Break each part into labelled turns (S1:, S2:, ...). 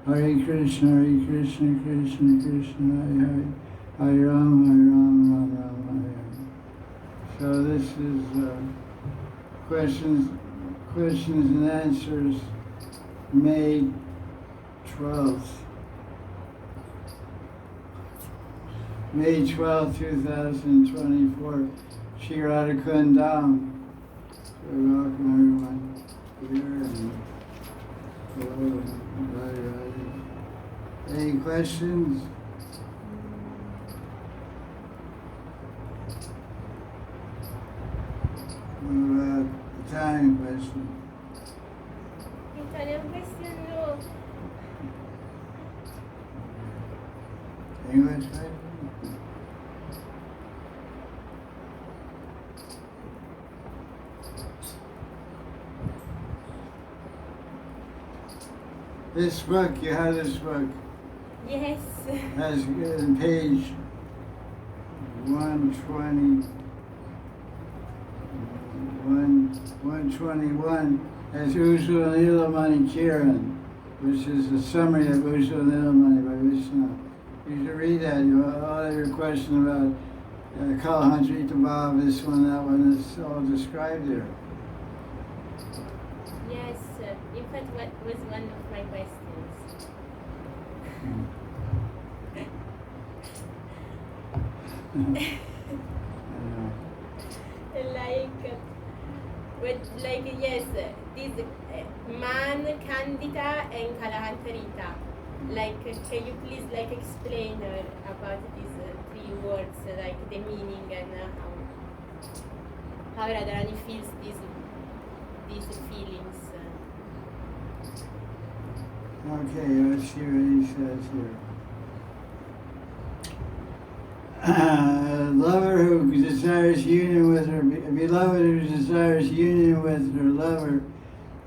S1: Hare Krishna, Krishna Krishna, Hare Hare, Hare Ram, Ram Ram, Hare Hare. So this is questions and answers, May 12th. May 12th, 2024, Sri Radha Kunda. So welcome everyone here. Any questions? Italian question.
S2: Italian question, no.
S1: English question? This book, you have this book.
S2: Yes.
S1: Has in page 120. 121 has Usul Nilamani Kiran, which is a summary of Usul Nilamani by Vishnu. You should read that. You all your question about Kalahantrita Bhav, this one, that one, is all described there.
S2: Yes, in fact, what was one of my questions? Yes, this Man, Candida and Kalahantarita. Can you please explain about these three words, the meaning and how Radharani feels these feelings?
S1: Okay, let's see what he says here. Lover who desires union with her, beloved who desires union with her lover,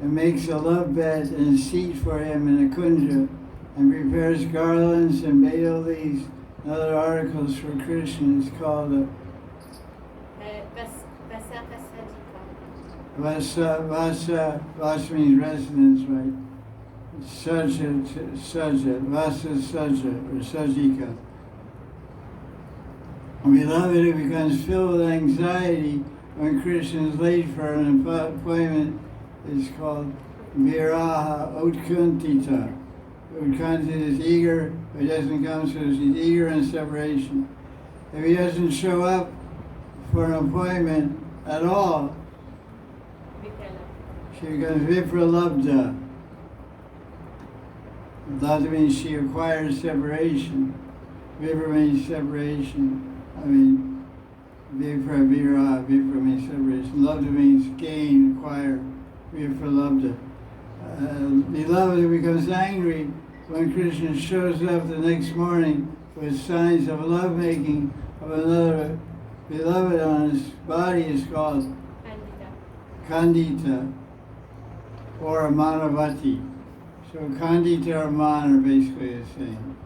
S1: and makes a love bed and a seat for him in a kunja, and prepares garlands and betel leaves and other articles for Krishna, is called a Vasa means residence, right? Saja, Vasa Saja, or Sajika. Beloved who becomes filled with anxiety when Krishna is late for an appointment is called Viraha Utkuntita. Utkantita is eager, but he doesn't come, so he's eager in separation. If he doesn't show up for an appointment at all, she becomes Vipralabdha. Labdha means she acquires separation. Vipra means separation. Vipra means separation. Labdha means gain, acquire. Vipralabdha. Beloved who becomes angry when Krishna shows up the next morning with signs of lovemaking of another beloved on his body is called Kandita or Manavati. So Kandita or Man are basically the same.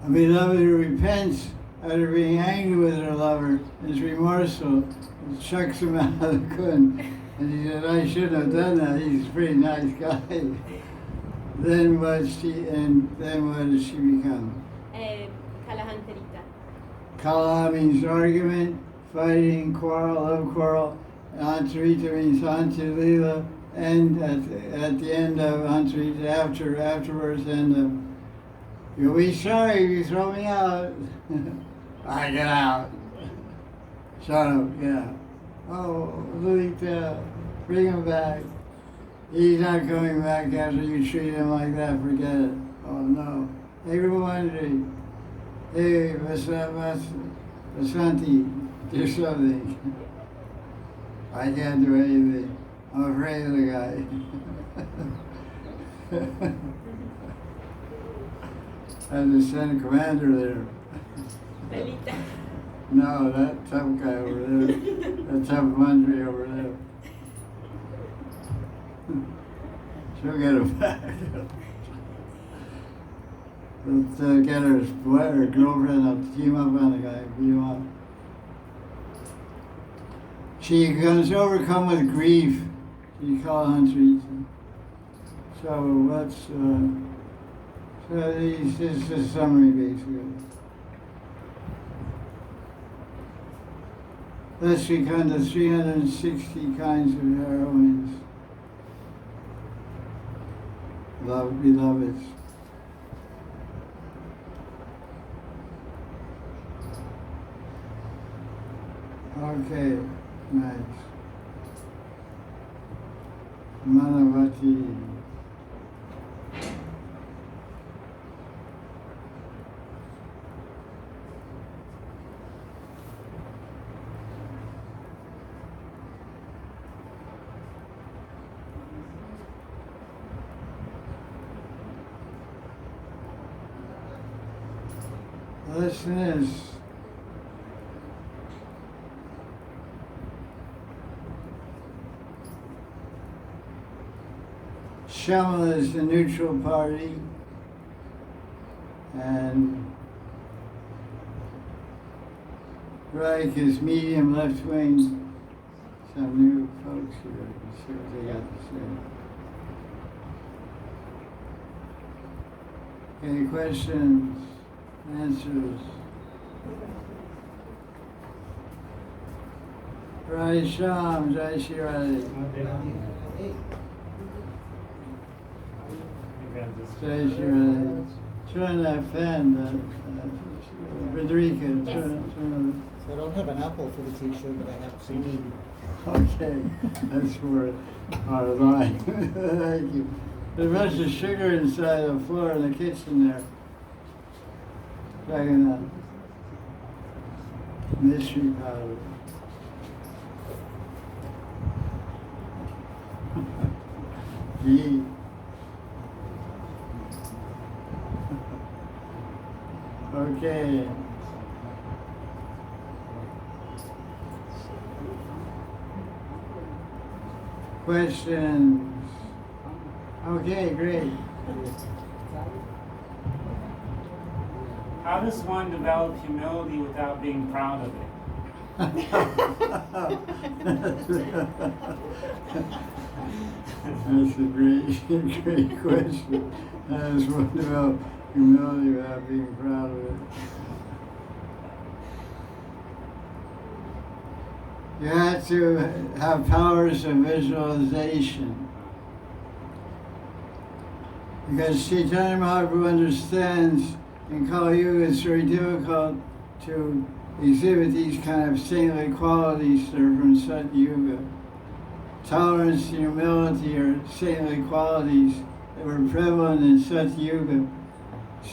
S1: A beloved who repents after being angry with her lover is remorseful, chucks him out of the kun. And he said, I shouldn't have done that. He's a pretty nice guy. Then what does she become?
S2: Kalahantarita.
S1: Kala means argument, fighting, quarrel, love quarrel. Antarita means Antilila, and at the end of Antarita, afterwards, end of, you'll be sorry if you throw me out. I get out. Shut up, get out. Oh, Lolita, bring him back. He's not coming back after you treat him like that, forget it. Oh no. Hey, Rwandri. Hey, Vasanti, do something. I can't do anything. I'm afraid of the guy. I had to send a commander there.
S2: Lalita.
S1: No, that tough guy over there. That tough Mandri over there. She'll get him back. Let's get her girlfriend up, team up on the guy, beat him up. She becomes overcome with grief. Kalahantarita. So let's, so this is a summary basically. Let's become the 360 kinds of heroines. Love, beloveds. Okay, nice. Manavati. Listen to this. Shama is the neutral party, and Reich is medium left wing. Some new folks here, let's see what they got to say. Any questions, answers? Rai Sham, Jaya Sri Radhe. Jaya Sri Radhe. Turn that fan, Frederica, turn.
S3: So I don't have an apple for the t-shirt, but I have CD.
S1: Okay, that's for our line. Thank you. There's a bunch of sugar inside the floor in the kitchen there. Checking out. Mystery powder. Gee. Okay. Questions? Okay, great.
S4: How does one develop humility without being proud of it?
S1: That's a great question. How does one develop humility without being proud of it? You have to have powers of visualization. Because Chaitanya Mahaprabhu understands in Kali Yuga it's very difficult to exhibit these kind of saintly qualities that are from Satya Yuga. Tolerance and humility are saintly qualities that were prevalent in Satya Yuga.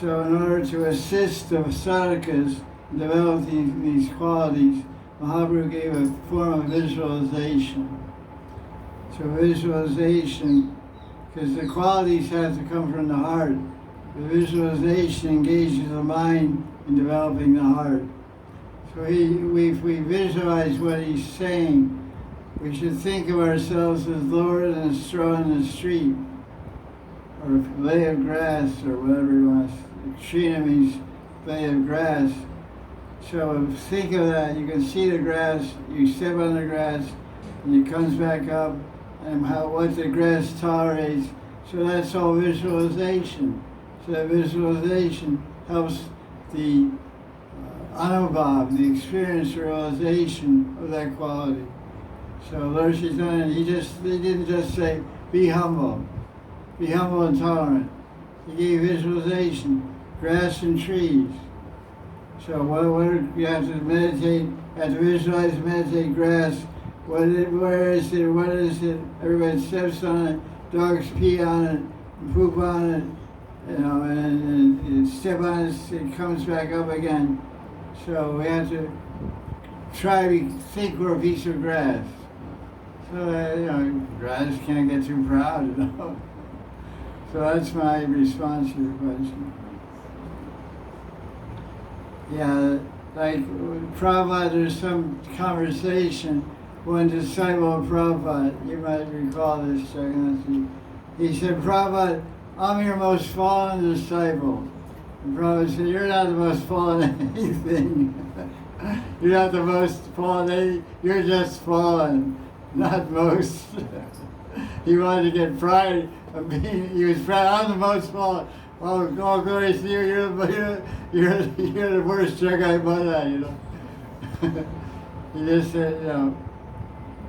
S1: So in order to assist the sadhakas in developing these qualities, Mahaprabhu gave a form of visualization. So visualization, because the qualities have to come from the heart. The visualization engages the mind in developing the heart. So if we visualize what he's saying, we should think of ourselves as lower than a straw in the street, or a blade of grass, or whatever you want. Shrina means blade of grass. So think of that. You can see the grass, you step on the grass, and it comes back up, and what the grass tolerates. So that's all visualization. So that visualization helps the anubhav, the experience realization of that quality. So Lord Chaitanya, he didn't just say, be humble and tolerant. He gave visualization, grass and trees. So what you have to meditate, you have to visualize and meditate grass. Where is it? What is it? Everybody steps on it, dogs pee on it, poop on it, and step on it, it comes back up again. So we have to try to think we're a piece of grass. So grass can't get too proud, So that's my response to your question. Yeah, like Prabhupada, there's some conversation. One disciple of Prabhupada, you might recall this, Jagannath. He said, Prabhupada, I'm your most fallen disciple. And Prabhupada said, you're not the most fallen anything. You're not the most fallen anything. You're just fallen, not most. he wanted to get pride of being, he was proud, I'm the most fallen. Oh, glory to you, you're the worst drug I bought at, you know. He just said, you know,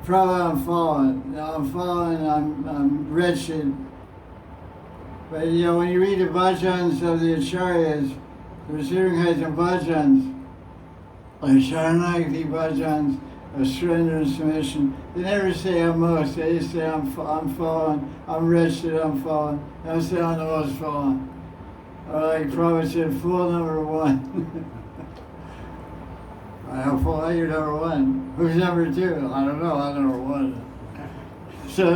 S1: probably I'm fallen. I'm fallen, I'm wretched. But you know, when you read the bhajans of the acharyas, there's different kinds of bhajans. Like Sharanagati bhajans, of surrender and submission. They never say I'm most, they just say I'm fallen, I'm wretched, I'm fallen. They don't say I'm the most fallen. Or like Prabhupada said, fool number one. How full you're number one? Who's number two? I don't know, I'm number one. So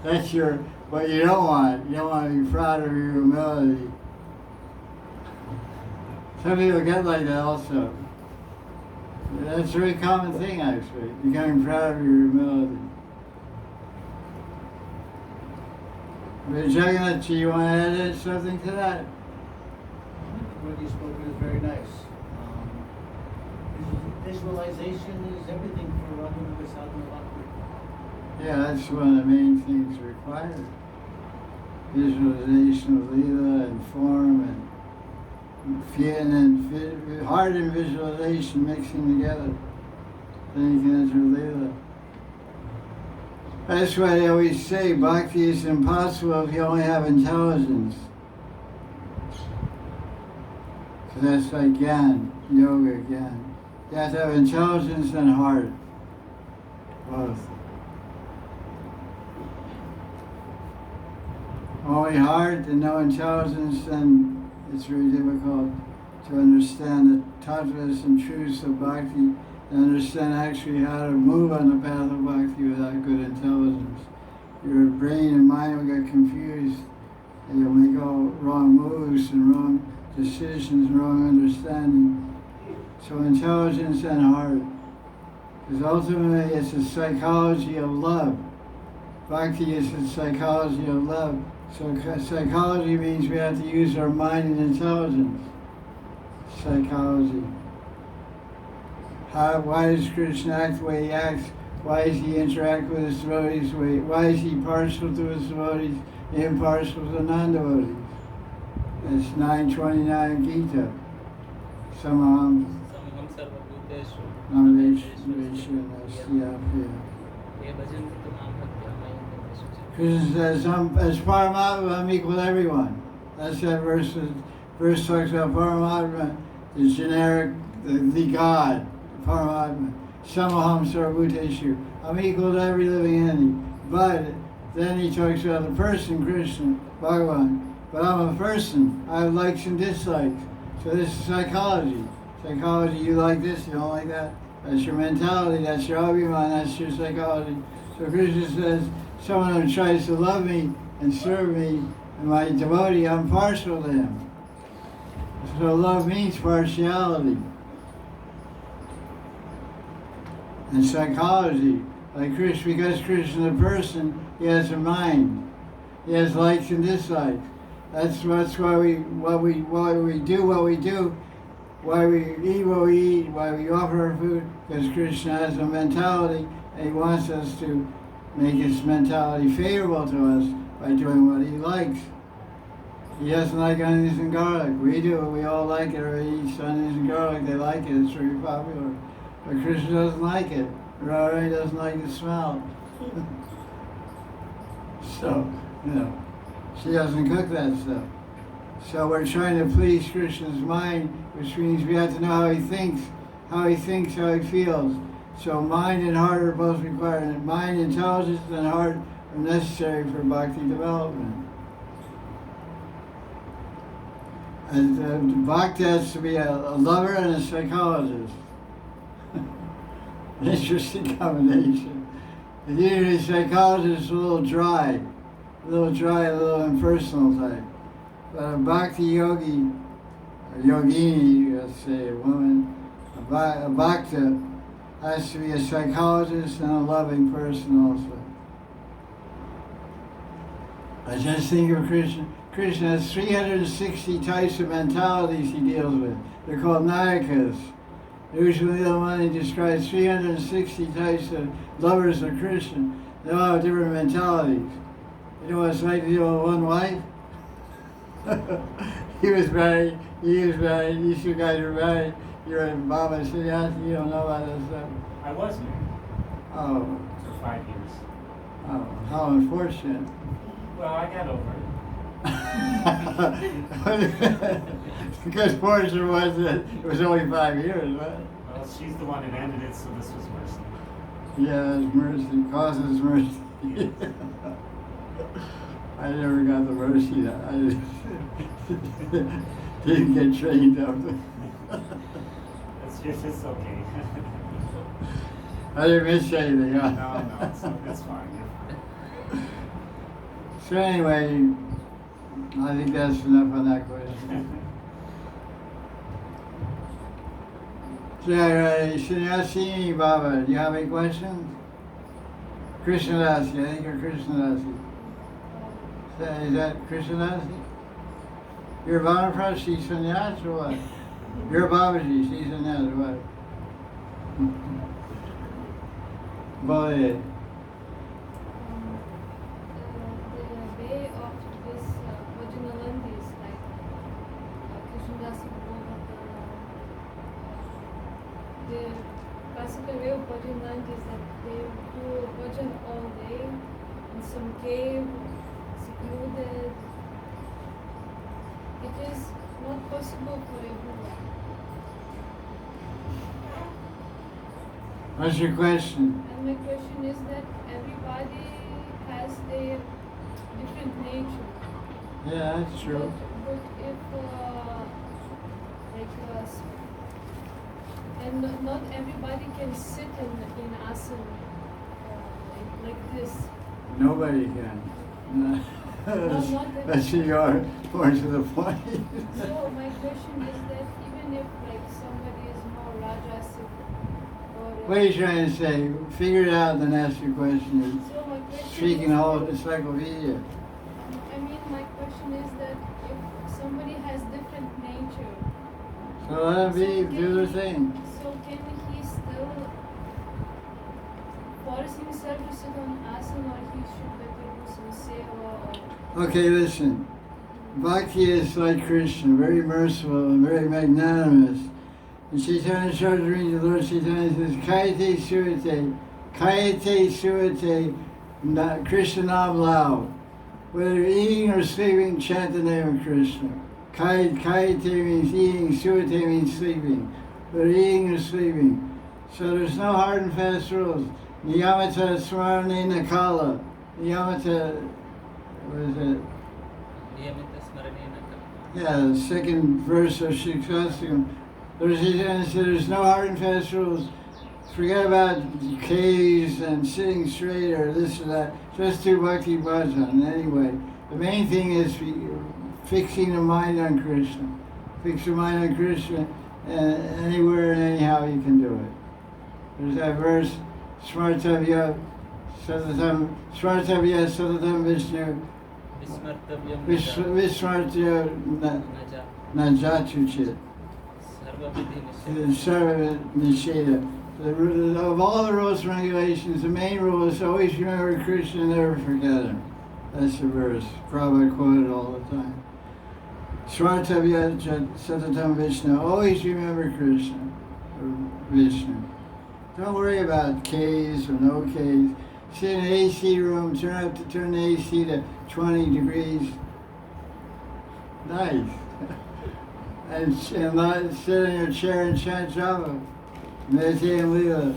S1: that's your, what you don't want. You don't want to be proud of your humility. Some people get like that also. That's a very common thing, actually, becoming proud of your humility. But Jagannath, you want to add something to that?
S3: What you spoke is very nice. Visualization is everything for Radha Kunda sadhana bhakti.
S1: Yeah, that's one of the main things required. Visualization of Leela and form and heart and visualization mixing together. Then you can enter Leela. That's why they always say bhakti is impossible if you only have intelligence. So that's like Gyan, yoga Gyan. You have to have intelligence and heart. Both. Only heart and no intelligence, then it's very difficult to understand the tattvas and truths of bhakti and understand actually how to move on the path of bhakti without good intelligence. Your brain and mind will get confused and you'll make all wrong moves and wrong decisions and wrong understanding. So intelligence and heart. Because ultimately it's a psychology of love. Bhakti is a psychology of love. So psychology means we have to use our mind and intelligence. Psychology. Why does Krishna act the way he acts? Why does he interact with his devotees? Why is he partial to his devotees, impartial to non-devotees? It's 929 Gita. Samaham Krishna says, as Paramatma, I'm equal to everyone. That's that verse. Verse talks about Paramatma, the generic, the God, Paramatma. Samaham Sarvabhuteshu. I'm equal to every living entity. But then he talks about the person, Krishna, Bhagavan. But I'm a person. I have likes and dislikes. So this is psychology. Psychology, you like this, you don't like that. That's your mentality, that's your abhiman, that's your psychology. So Krishna says, someone who tries to love me and serve me, and my devotee, I'm partial to him. So love means partiality. And psychology, like Krishna, because Krishna is a person, he has a mind. He has likes and dislikes. That's why we do what we do, why we eat what we eat, why we offer our food, because Krishna has a mentality and he wants us to make his mentality favorable to us by doing what he likes. He doesn't like onions and garlic. We do. We all like it. Everybody eats onions and garlic. They like it. It's very popular. But Krishna doesn't like it. Radha doesn't like the smell. So, she doesn't cook that stuff. So we're trying to please Krishna's mind, which means we have to know how he thinks, how he feels. So mind and heart are both required. Mind, intelligence, and heart are necessary for bhakti development. And bhakti has to be a lover and a psychologist. Interesting combination. And usually a psychologist is a little dry, a little impersonal type. But a bhakti yogi, or yogini, let's say, a woman, a bhakta has to be a psychologist and a loving person also. I just think of Krishna. Krishna has 360 types of mentalities he deals with. They're called nayakas. Usually the one he describes 360 types of lovers of Krishna. They all have different mentalities. You know what it's like to deal with one wife? He was married, these two guys were married. You're in Baba Siddhanta, you don't know about this stuff.
S4: I was married
S1: Oh,
S4: for 5 years.
S1: oh, how unfortunate.
S4: Well, I got over it.
S1: The good fortune was that it was only 5 years, right?
S4: Well, she's the one that ended it, so this was mercy.
S1: Yeah, it's mercy, causes mercy. I never got the mercy. I didn't get trained up.
S4: It's okay.
S1: I didn't miss anything. Huh?
S4: No, it's fine.
S1: So anyway, I think that's enough on that question. Jaya Jaya Sri Baba, do you have any questions? Krishnadasi, I think you're Krishnadasi. Is that Krishnadasi? You're Vanaprastha, she's sannyas or what? You're Babaji, she's sannyas or what? Boy,
S5: The way of this Vajanalandi is like Krishnadas the classical way of Vajanalandi is that they do Vajan all day in some cave, secluded. It is not possible for everyone.
S1: what's your question?
S5: And my question is that everybody has their different nature.
S1: Yeah, that's true.
S5: But if and not everybody can sit in asana like this.
S1: Nobody can. That's,
S5: not
S1: that's your point to the point.
S5: So my question is that even if like somebody is more rajasic or
S1: What are you trying to say? Figure it out and then ask your question.
S5: so my question
S1: Speaking
S5: is,
S1: all encyclopedia.
S5: I mean my question is that if somebody has different nature,
S1: So let them be, do their thing.
S5: so can he still force himself to sit on asana, or he should better do some seva
S1: Okay, listen. Bhakti is like Krishna, very merciful and very magnanimous. And Chaitanya Chaudhary, the Lord Chaitanya says, Kayate Suate, Krishna Nam Lao. Whether eating or sleeping, chant the name of Krishna. Kayate means eating, Suate means sleeping. Whether eating or sleeping. So there's no hard and fast rules. Niyamata Smarane Nakala. Niyamata, what is it? Yeah, the second verse of Shikshastakam. There's no hard and fast rules. Forget about caves and sitting straight or this or that. Just do Bhakti Bhajan anyway. The main thing is fixing the mind on Krishna. Fix your mind on Krishna, and anywhere and anyhow you can do it. There's that verse, Smartavya Sadatam Vishnu Vismartya Najachuchit. Sarva Nisheda. Of all the rules and regulations, the main rule is always remember Krishna and never forget him. That's the verse. Prabhupada quoted all the time. Smartavya Sadatam Vishnu. Always remember Krishna or Vishnu. Don't worry about caves or no caves. Sit in an AC room, turn the AC to 20 degrees. Nice. and sit in your chair and chant japa. Meditate and lila.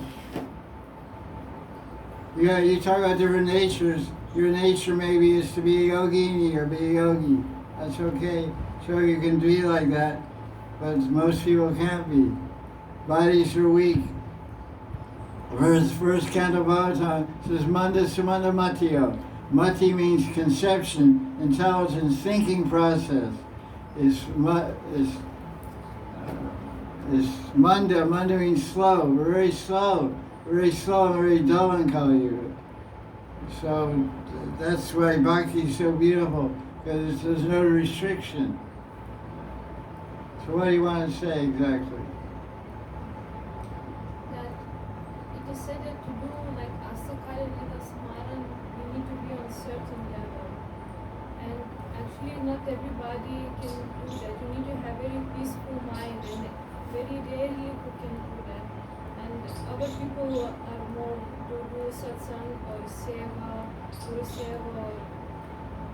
S1: You talk about different natures. Your nature maybe is to be a yogini or be a yogi. That's okay. So you can be like that, but most people can't be. Bodies are weak. First canto Bhagavatam says Manda Sumanda Matio. Mati means conception, intelligence, thinking process. Is Manda. Manda means slow. We're very slow. Very slow and very dull in Kali Yuga. So that's why Bhakti is so beautiful, because there's no restriction. So what do you want to say exactly?
S5: that it is said that to do like Asakara Lila Smaran, you need to be on a certain level. not everybody can do that. You need to have very peaceful mind, and very rarely who can do that. And other people who are more do satsang or seva, guru seva or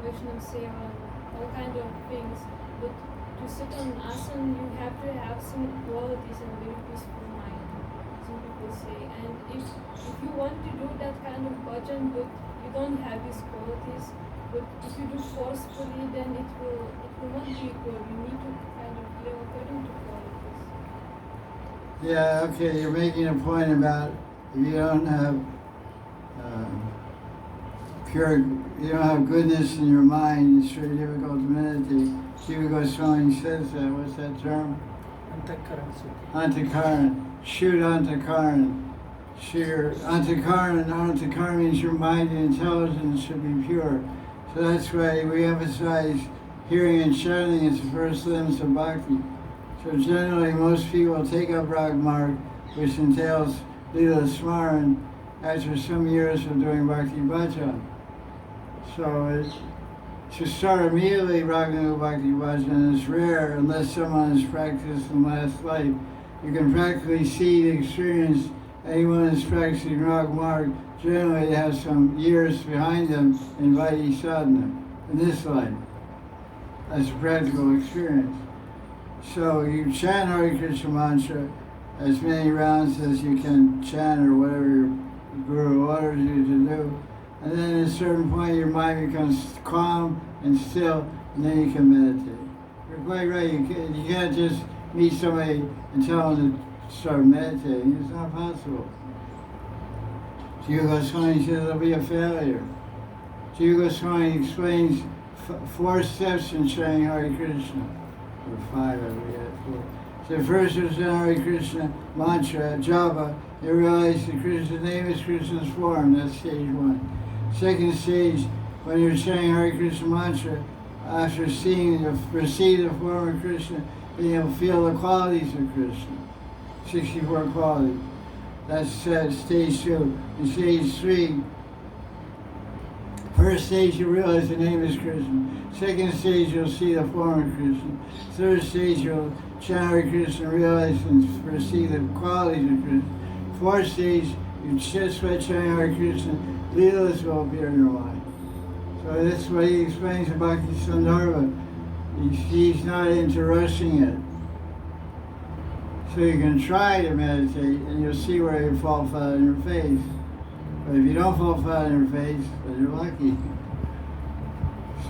S5: Vaishnava seva, all kind of things. But to sit on asana, you have to have some qualities and very peaceful mind, some people say. And if you want to do that kind of bhajan, but you don't have these qualities, but if you do forcefully, then it will not be good. You need to kind of live according to qualities.
S1: Yeah, okay, you're making a point about if you don't have you don't have goodness in your mind, it's very difficult to meditate. Jiva Goswami says that. What's that term? Antakaran. Shoot antakaran. Sheer antakaran. Antakaran means your mind and intelligence should be pure. So that's why we emphasize hearing and chanting as the first limbs of bhakti. So generally most people take up Rag Marg, which entails Lila Smaran, after some years of doing Bhakti Bhajan. So to start immediately Raghunav Bhakti Bhajan is rare unless someone has practiced in last life. You can practically see the experience. Anyone who's practicing Rag Marg generally has some years behind them in Vaidhi sadhana in this life. That's a practical experience. So you chant Hari Krishna mantra as many rounds as you can chant or whatever your guru orders you to do. And then at a certain point your mind becomes calm and still, and then you can meditate. You're quite right, you can't just meet somebody and tell them to start meditating. It's not possible. Jiva Goswami says it'll be a failure. Jiva Goswami explains 4 steps in chanting Hare Krishna. Or 5, I forget, 4. So first is the Hare Krishna mantra, japa. You realize that Krishna's name is Krishna's form. That's stage 1. Second stage, when you're chanting Hare Krishna mantra, after perceive the form of Krishna, then you'll feel the qualities of Krishna. 64 qualities. That's stage 2. In stage 3, first stage you realize the name is Krishna. Second stage you'll see the form of Krishna. Third stage you'll chant Hare Krishna, realize and perceive the qualities of Krishna. Fourth stage, you just by chanting Hare Krishna, Leelas will appear in your mind. So that's what he explains about Bhakti Sandarbha. He's not into rushing it. So you can try to meditate and you'll see where you fall flat on your face. But if you don't fall flat on your face, then you're lucky.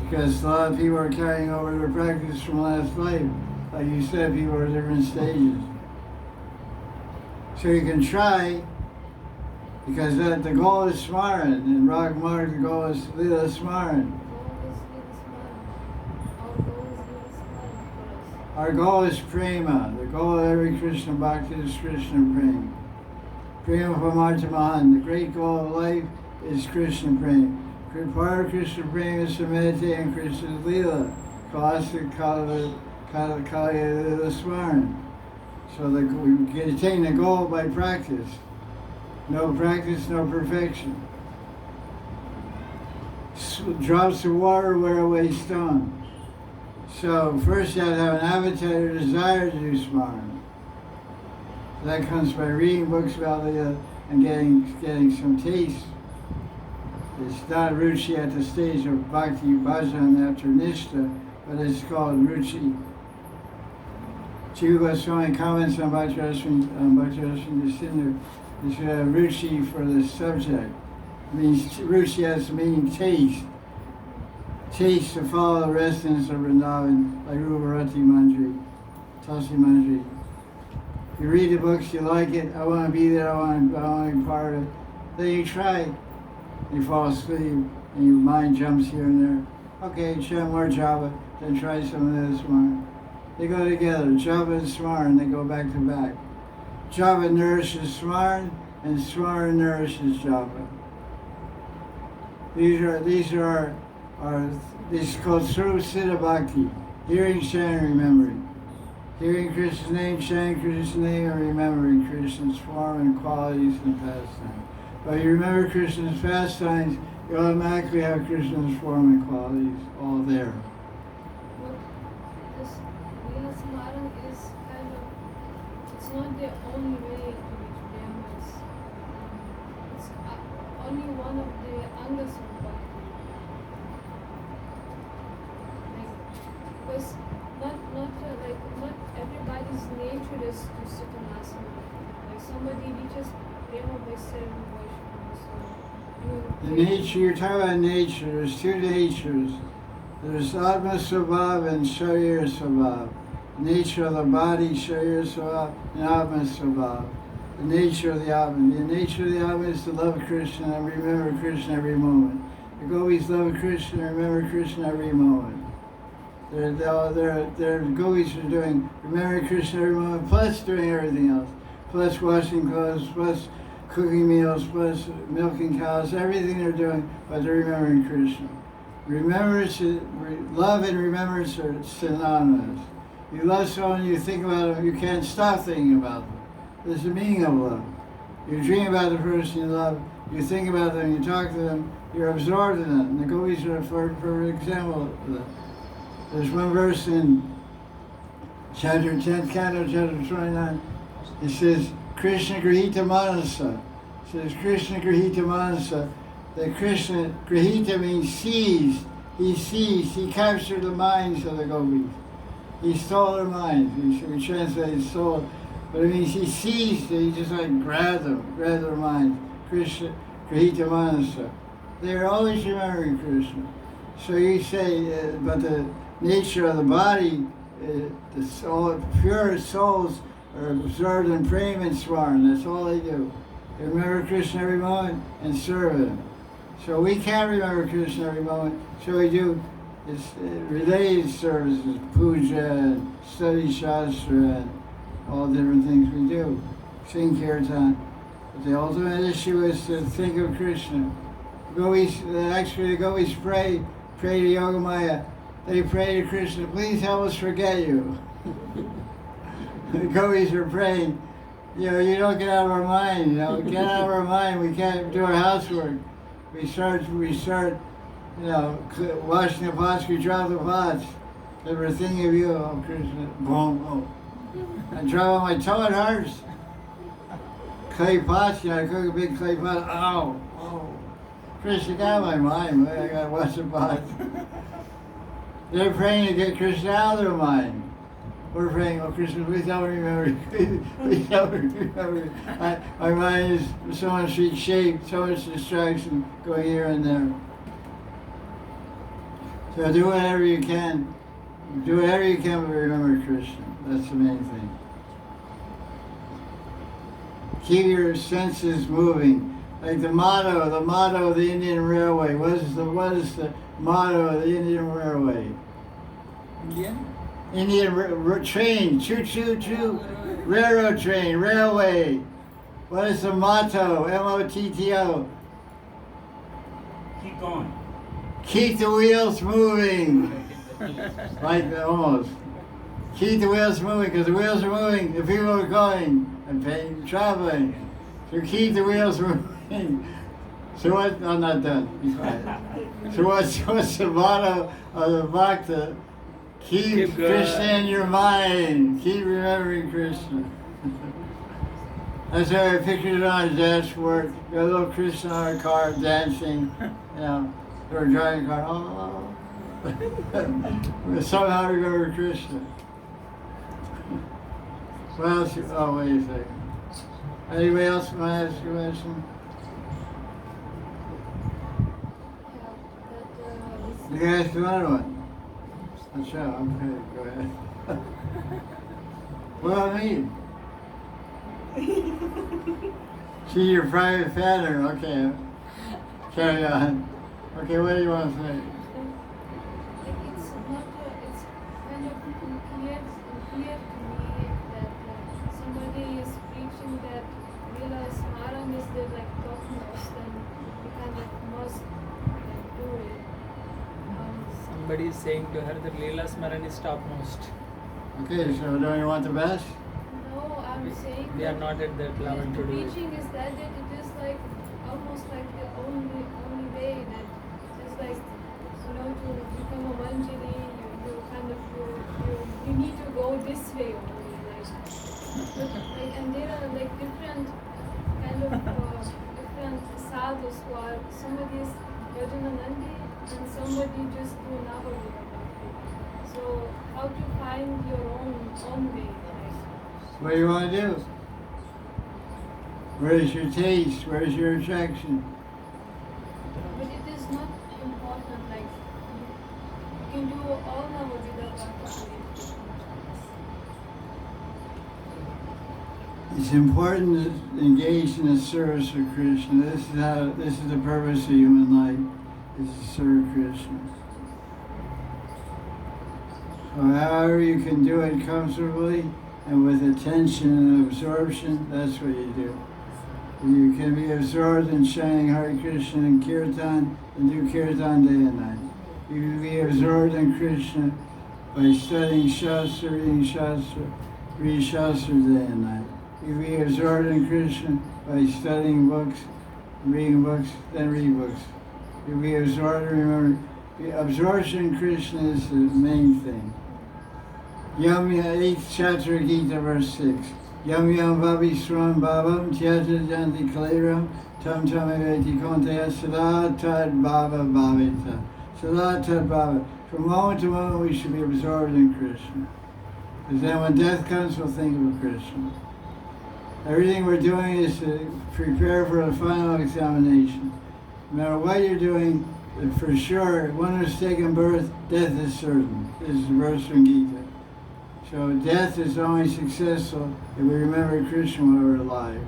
S1: Because a lot of people are carrying over their practice from last life. Like you said, people are at different stages. So you can try, because the goal is Smaran. In Rag Marg, the goal is Lila Smaran. Our goal is prema. The goal of every Krishna bhakti is Krishna prema. Prema Pamartha Mahan. The great goal of life is Krishna prema. Part of Krishna prema is to meditate on Krishna's Leela. Kalasa Kalaya Lila Smaran. So we can attain the goal by practice. No practice, no perfection. Drops of water wear away stone. So first you have to have an appetite or desire to do smaran. So that comes by reading books about Leela and getting some taste. It's not ruchi at the stage of bhakti bhajan after nishta, but it's called ruchi. Jiva Goswami comments on Bhakti Desindar. You should have ruchi for the subject. It means ruchi has to mean taste. Taste to follow the residents of Vrindavan, like Ruparati Manjari, Tulsi Manjari. You read the books, you like it, I want to be there, I want to be part of it. Then you try, you fall asleep, and your mind jumps here and there. Okay, chant more japa, then try some of this one. They go together, japa and smaran, they go back to back. Japa nourishes smaran, and smaran nourishes japa. These are called Sruva Siddha Bhakti, hearing, chanting, remembering. Hearing Krishna's name, chanting Krishna's name, and remembering Krishna's form and qualities and pastimes. But you remember Krishna's pastimes, you automatically have Krishna's form and qualities all there.
S5: because Leela Samaran is kind of, it's not the only way to reach Brahma. It's only one of the angas of bhakti. Like, because not everybody's nature is to sit in asana. Like somebody reaches Brahma by serving Vaishnava. So
S1: The nature, you're talking about nature, there's two natures. There's Atma Svabhav and Sharira Svabhav. The nature of the body, Sharira Svabhav, and Atma Svabhav. The nature of the Atma. The nature of the Atma is to love Krishna and remember Krishna every moment. The gopis love Krishna and remember Krishna every moment. Their gopis are doing remember Krishna every moment, plus doing everything else. Plus washing clothes, plus cooking meals, plus milking cows, everything they're doing, but they're remembering Krishna. Remembrance, love and remembrance are synonymous. You love someone, you think about them, you can't stop thinking about them. This is the meaning of love. You dream about the person you love, you think about them, you talk to them, you're absorbed in them. And the gopis are for example of that. There's one verse in chapter 10th canto, chapter 29. It says, Krishna Grihita Manasa. It says, Krishna Grihita Manasa. That Krishna, Grihita means sees. He sees. He captured the minds of the gopis. He stole their minds. We translate stole. But it means he sees. He just like grabbed their minds. Krishna Grihita Manasa. They're always remembering Krishna. So you say, but the nature of the body, the soul, pure souls are absorbed in prema and swaran. That's all they do. They remember Krishna every moment and serve Him. So we can't remember Krishna every moment. So we do related services, puja, and study shastra, and all different things we do. Sing kirtan. But the ultimate issue is to think of Krishna. The gopis pray to Yogamaya. They pray to Krishna, please help us forget you. The gopis are praying, you don't get out of our mind, get out of our mind, we can't do our housework. We start, washing the pots, we drop the pots. They were thinking of you, oh Krishna, boom, boom. I drop on my toe, it hurts. Clay pots, I cook a big clay pot, ow, oh. Krishna got my mind, I gotta wash the pots. They're praying to get Krishna out of their mind. We're praying, oh Krishna, please help me remember. Please help me remember. My mind is so much shape, so much distraction going here and there. So do whatever you can. Do whatever you can, but remember Krishna. That's the main thing. Keep your senses moving. Like the motto of the Indian Railway. What is the motto of the Indian Railway? Indian train, choo choo choo, railroad train, railway. What is the motto? M-O-T-T-O.
S4: Keep going.
S1: Keep the wheels moving. Like almost. Keep the wheels moving, because the wheels are moving, the people are going and paying, traveling. So keep the wheels moving. So what? I'm not done. Be quiet. So what's the motto of the Bhakta? Keep Krishna in your mind. Keep remembering Krishna. That's why I pictured it on a dashboard. Got a little Krishna on a car dancing. Or driving a car. Oh. Somehow remember Krishna. What else? Oh, wait a second. Anybody else want to ask a question? You can ask another one. That's right, okay, go ahead. What about me? She's your private fanner, okay. Carry on. Okay, what do you want to say?
S5: It's kind of clear to me that somebody is preaching that Leela Smaran is the topmost, and we kind of must do it.
S6: Somebody is saying to her that Leela Smaran is topmost.
S1: Okay, so don't you want the best?
S5: No, I'm saying
S6: They are not at that level to do it.
S5: preaching is that it is almost like the only way that is to become a manjari, you kind of you like, and there are like different kind of different sadhus who are somebody is Rajananandi and somebody just do Navadura Bhakti. So how to find your own way? Like,
S1: What do you want to do? Where's your taste? Where's your attraction?
S5: but it is not important. Like you can do all Navadura Bhakti.
S1: It's important to engage in the service of Krishna. This is the purpose of human life, is to serve Krishna. So however you can do it comfortably and with attention and absorption, that's what you do. You can be absorbed in chanting Hari Krishna and Kirtan and do Kirtan day and night. You can be absorbed in Krishna by studying Shastra, reading Shastra, read Shastra day and night. You be absorbed in Krishna by studying books, reading books, then read books. You be absorbed, remember, absorption in Krishna is the main thing. Yam 8th chapter Gita, verse 6. Yam yam vabi sram bhavam tyajat janti kaleram tam tam eveti konteya sada tad bhava bhavita. Sada tad bhava. From moment to moment we should be absorbed in Krishna. Because then when death comes, we'll think of Krishna. Everything we're doing is to prepare for the final examination. No matter what you're doing, for sure, one who's taken birth, death is certain. This is the verse from Gita. So death is only successful if we remember Krishna while we're alive.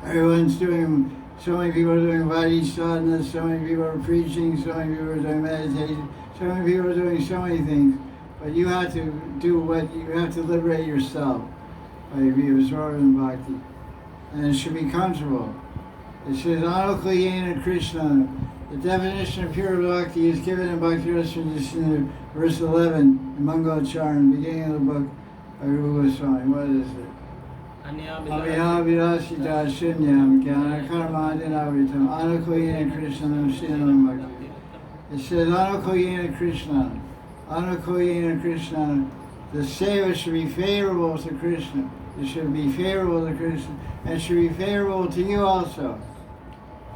S1: Everyone's doing, so many people are doing Vadi sadhana, so many people are preaching, so many people are doing meditation, so many people are doing so many things. But you have to do what, you have to liberate yourself by being absorbed in bhakti. And it should be comfortable. It says, Anukayena Krishna. The definition of pure bhakti is given in Bhakti Rasamrita, verse 11, in Mangalcharan, beginning of the book by Radha Swami. What is it? Avihabhirasita shunyam jnana karmadinavritam Anukayena Krishnam shinam bhakti. It says, Anukayena Krishna. Anukayena Krishna. The seva should be favorable to Krishna. It should be favorable to Krishna. And it should be favorable to you also.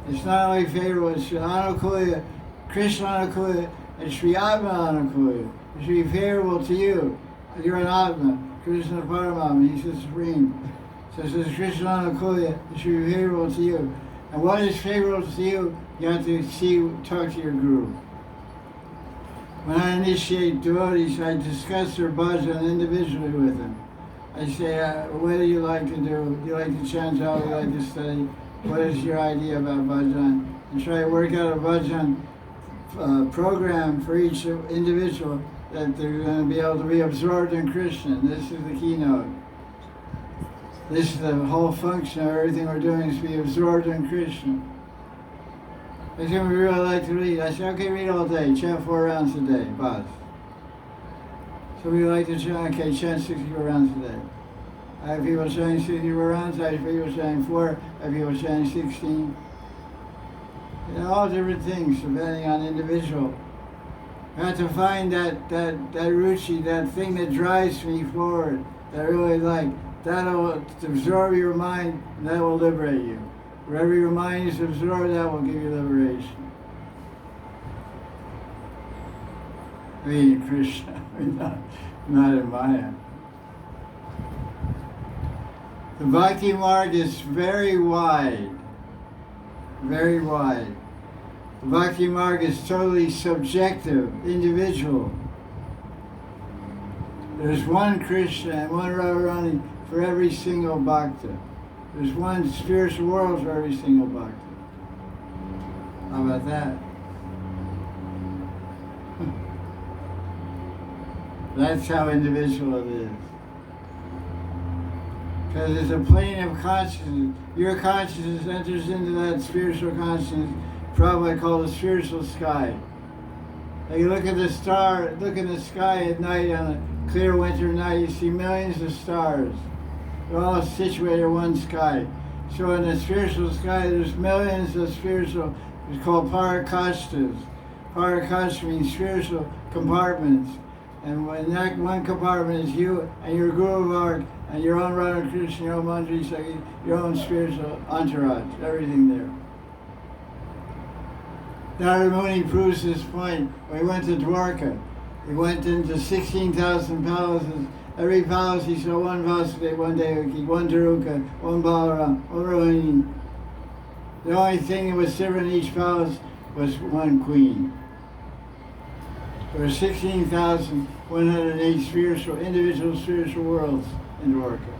S1: It's not only favorable, it's Anukuya, Krishna Anukuya, and Sri Atma Anukuya. It should be favorable to you. You're an Atma, Krishna Paramama, he's the Supreme. So it says Krishna Anukuya, it should be favorable to you. And what is favorable to you, you have to talk to your Guru. When I initiate devotees, I discuss their bhajan individually with them. I say, what do you like to do? Do you like to chant out? Do you like to study? What is your idea about bhajan? And try to work out a bhajan program for each individual that they're going to be able to be absorbed in Krishna. This is the keynote. This is the whole function of everything we're doing, is to be absorbed in Krishna. That's what we really like to read. I say, okay, read all day. Chant 4 rounds a day, bas. So we like to chant, okay, chant 64 rounds a day. I have people chanting 64 rounds, I have people chanting 4, I have people chanting 16. You know, all different things depending on individual. I have to find that ruchi, that thing that drives me forward, that I really like. That'll absorb your mind, and that will liberate you. Wherever your mind is absorbed, that will give you liberation. We in Krishna, not in Maya. The Bhakti Marg is very wide, very wide. The Bhakti Marg is totally subjective, individual. There's one Krishna and one Radharani for every single bhakta. There's one spiritual world for every single bhakta. How about that? That's how individual it is. Because it's a plane of consciousness. Your consciousness enters into that spiritual consciousness, probably called the spiritual sky. Like you look at the star, look in the sky at night on a clear winter night, you see millions of stars. They're all situated in one sky. So in the spiritual sky, there's millions of spiritual, it's called parakashtas. Parakashta means spiritual compartments. And when that one compartment is you and your Guru Varg and your own Radha Krishna, your own Manjari Sakhi, your own spiritual entourage, everything there. Narada Muni proves this point. When he went to Dwarka, he went into 16,000 palaces. Every palace he saw one Vasudeva, one Devaki, one Daruka, one Balaram, one Rohini. The only thing that was different in each palace was one queen. There were 16,108 individual spiritual worlds in Dwarka.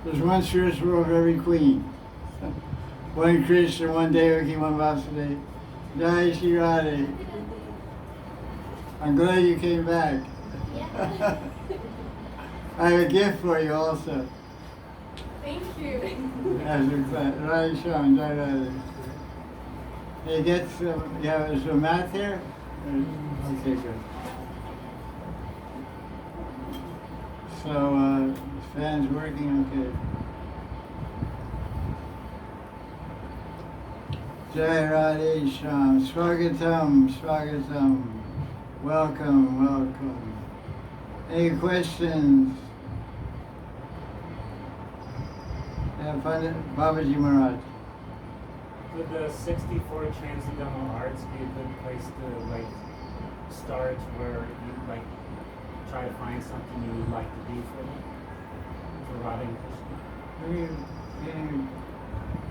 S1: There's one spiritual world for every queen. One Krishna, one Devaki, one Vasudeva. Jaya Sri Radhe. I'm glad you came back.
S2: Yeah.
S1: I have a gift for you also.
S2: Thank you.
S1: As a Radhe Shyam, Jaya Radhe. Hey, get some, you have some mat here? Okay, good. So, fans working okay. Jai Radhe Shyam, Swagatam, Swagatam. Welcome, welcome. Any questions? Have fun, Babaji Maharaj.
S4: Would the 64 transcendental arts be a good place to start where you try to find something you would like to do for Radha and Krishna?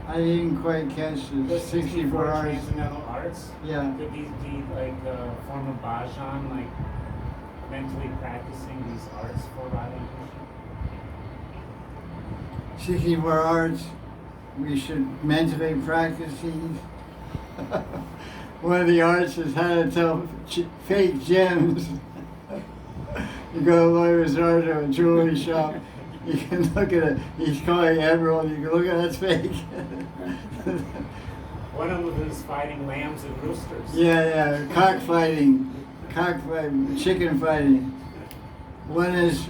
S1: I didn't quite catch
S4: The
S1: the 64 hours.
S4: transcendental arts?
S1: Yeah.
S4: Could these be like a form of bhajan, like mentally practicing these arts for Radha and Krishna?
S1: 64 arts, we should mentally practice these. One of the arts is how to tell fake gems. You go to Lawyer's Art or a jewelry shop, you can look at it, he's calling emerald, you can look at it, that's fake.
S4: One of them is fighting lambs and roosters.
S1: Yeah, cockfighting, chicken fighting. One is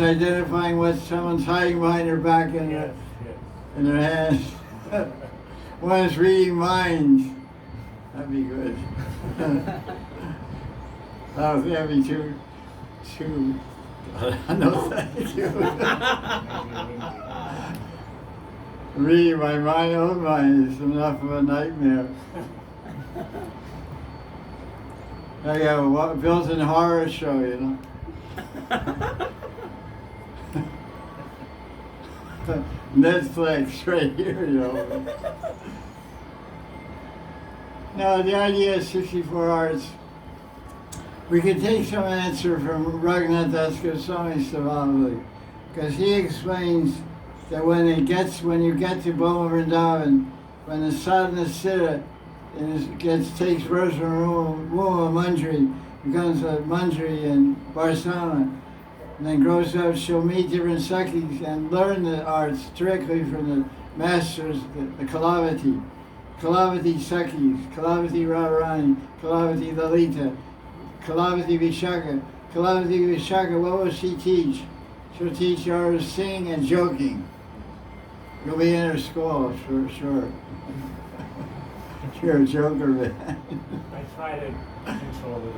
S1: identifying what someone's hiding behind their back and
S4: Yes, yes.
S1: in their hands. One is reading minds. That'd be good. That'd be too. No, thank you. Reading my mind, own mind is enough of a nightmare. I got a built-in horror show, you know. Netflix right here, you know. No, the idea is 64 arts. We could take some answer from Raghunath Das Goswami Savali, because he explains that when you get to Boma Vrindavan, when the sadhana siddha takes birth from the womb of Manjari, becomes a Manjari in Varsana, and then grows up, she'll meet different Sakhis and learn the arts directly from the masters, the Kalavati. Kalavati Sakhis, Kalavati Radharani, Kalavati Lalita, Kalavati Vishaka. Kalavati Vishaka, what will she teach? She'll teach you how to sing and joking. You'll be in her school, for sure. You're a joker, man.
S4: I try to control it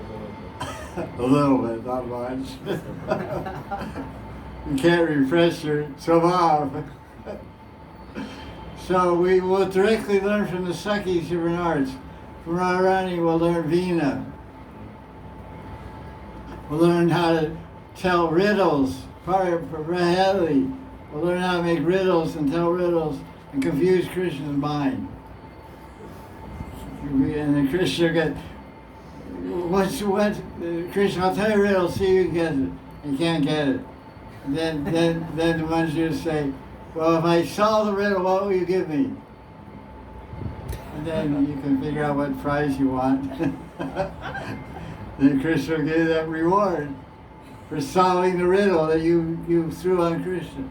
S1: A little bit, not much. You can't refresh your swabhav. So we will directly learn from the Sakhis different arts. From Radharani, we'll learn Veena. We'll learn how to tell riddles. Raheli. We'll learn how to make riddles and tell riddles and confuse Krishna's mind. And then Krishna get, Krishna, I'll tell you a riddle, see if you can get it. You can't get it. And then the Manjari will say, well, if I solve the riddle, what will you give me? And then you can figure out what prize you want. Then Krishna will give you that reward for solving the riddle that you threw on Krishna.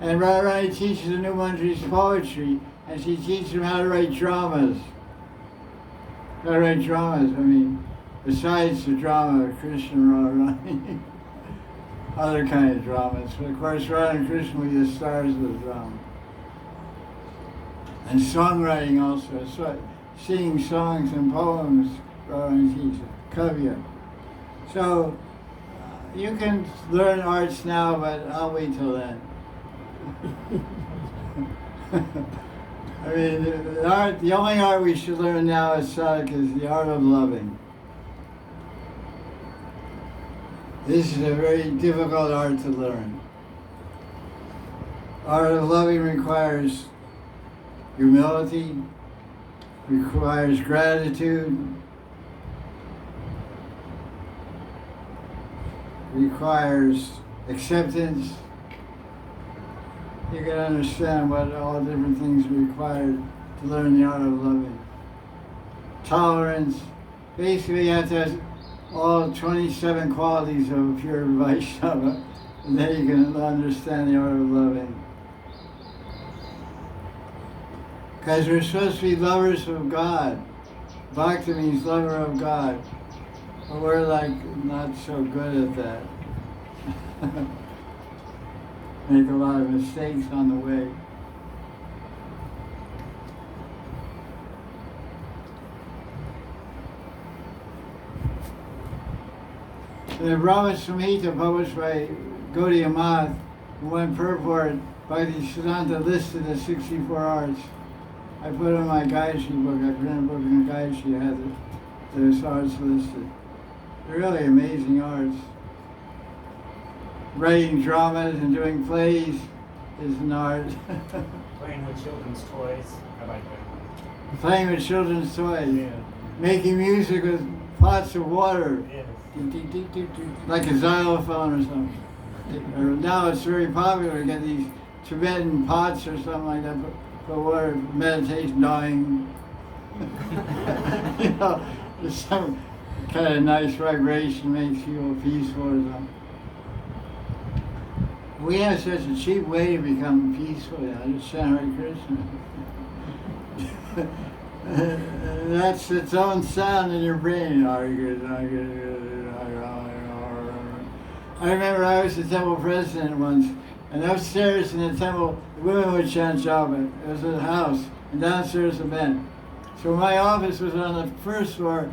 S1: And Radharani teaches the new Manjari's poetry, and she teaches them how to write dramas. How to write dramas, I mean, besides the drama of Krishna and Radharani, other kind of dramas. But of course, Radha and Krishna will be the stars of the drama. And songwriting also, singing songs and poems, Radharani teaches, kavya. So you can learn arts now, but I'll wait till then. I mean, the only art we should learn now as sadhak is the art of loving. This is a very difficult art to learn. Art of loving requires humility, requires gratitude, requires acceptance. You can understand what all different things are required to learn the art of loving. Tolerance. Basically, you have to have all 27 qualities of a pure Vaishnava, and then you can understand the art of loving. Because we're supposed to be lovers of God. Bhakti means lover of God. But we're like not so good at that. Make a lot of mistakes on the way. The Brahma Samhita published by Gaudiya Vaisnava, one purport by the Siddhanta listed as 64 arts. I put in my guide sheet book, I printed a book in the guide sheet, had those arts listed. They're really amazing arts. Writing dramas and doing plays is an art.
S4: Playing with children's toys. I like that.
S1: Playing with children's toys.
S4: Yeah.
S1: Making music with pots of water.
S4: Yes.
S1: Like a xylophone or something. Or now it's very popular to get these Tibetan pots or something like that for water, meditation, dying. You know, there's some kind of nice vibration, makes you feel peaceful or something. We have such a cheap way to become peaceful, you know, just chant Hare Krishna. That's its own sound in your brain. Hare Krishna, Hare Krishna, Hare Rama. I remember I was the temple president once, and upstairs in the temple, the women would chant japa. It was a house, and downstairs a bed. So my office was on the first floor,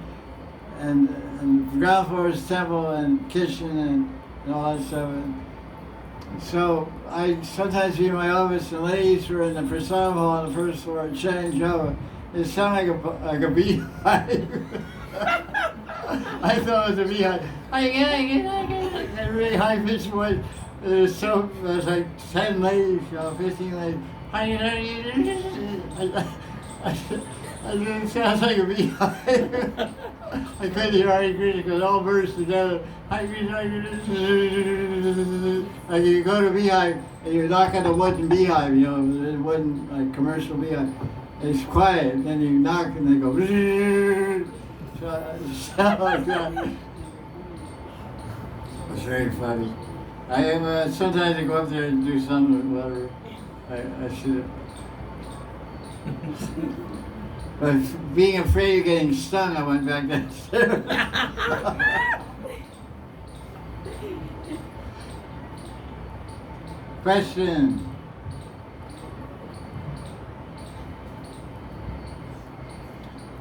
S1: and the ground floor was temple and kitchen and all that stuff. So I sometimes be in my office, and ladies were in the prasadam hall on the first floor chanting japa. It sounded like a beehive. I thought it was a beehive. That really high pitched voice. There's like 10 ladies, 15 ladies. It sounds like a beehive. I couldn't hear Hare Krishna because it all burst together. Hare Krishna, Hare Krishna. Like you go to a beehive and you knock on the wooden beehive, you know, the wooden like commercial beehive. It's quiet, then you knock and they go. Sound like that. It's very funny. I am sometimes I go up there and do something with whatever I should. But being afraid of getting stung, I went back downstairs. Question.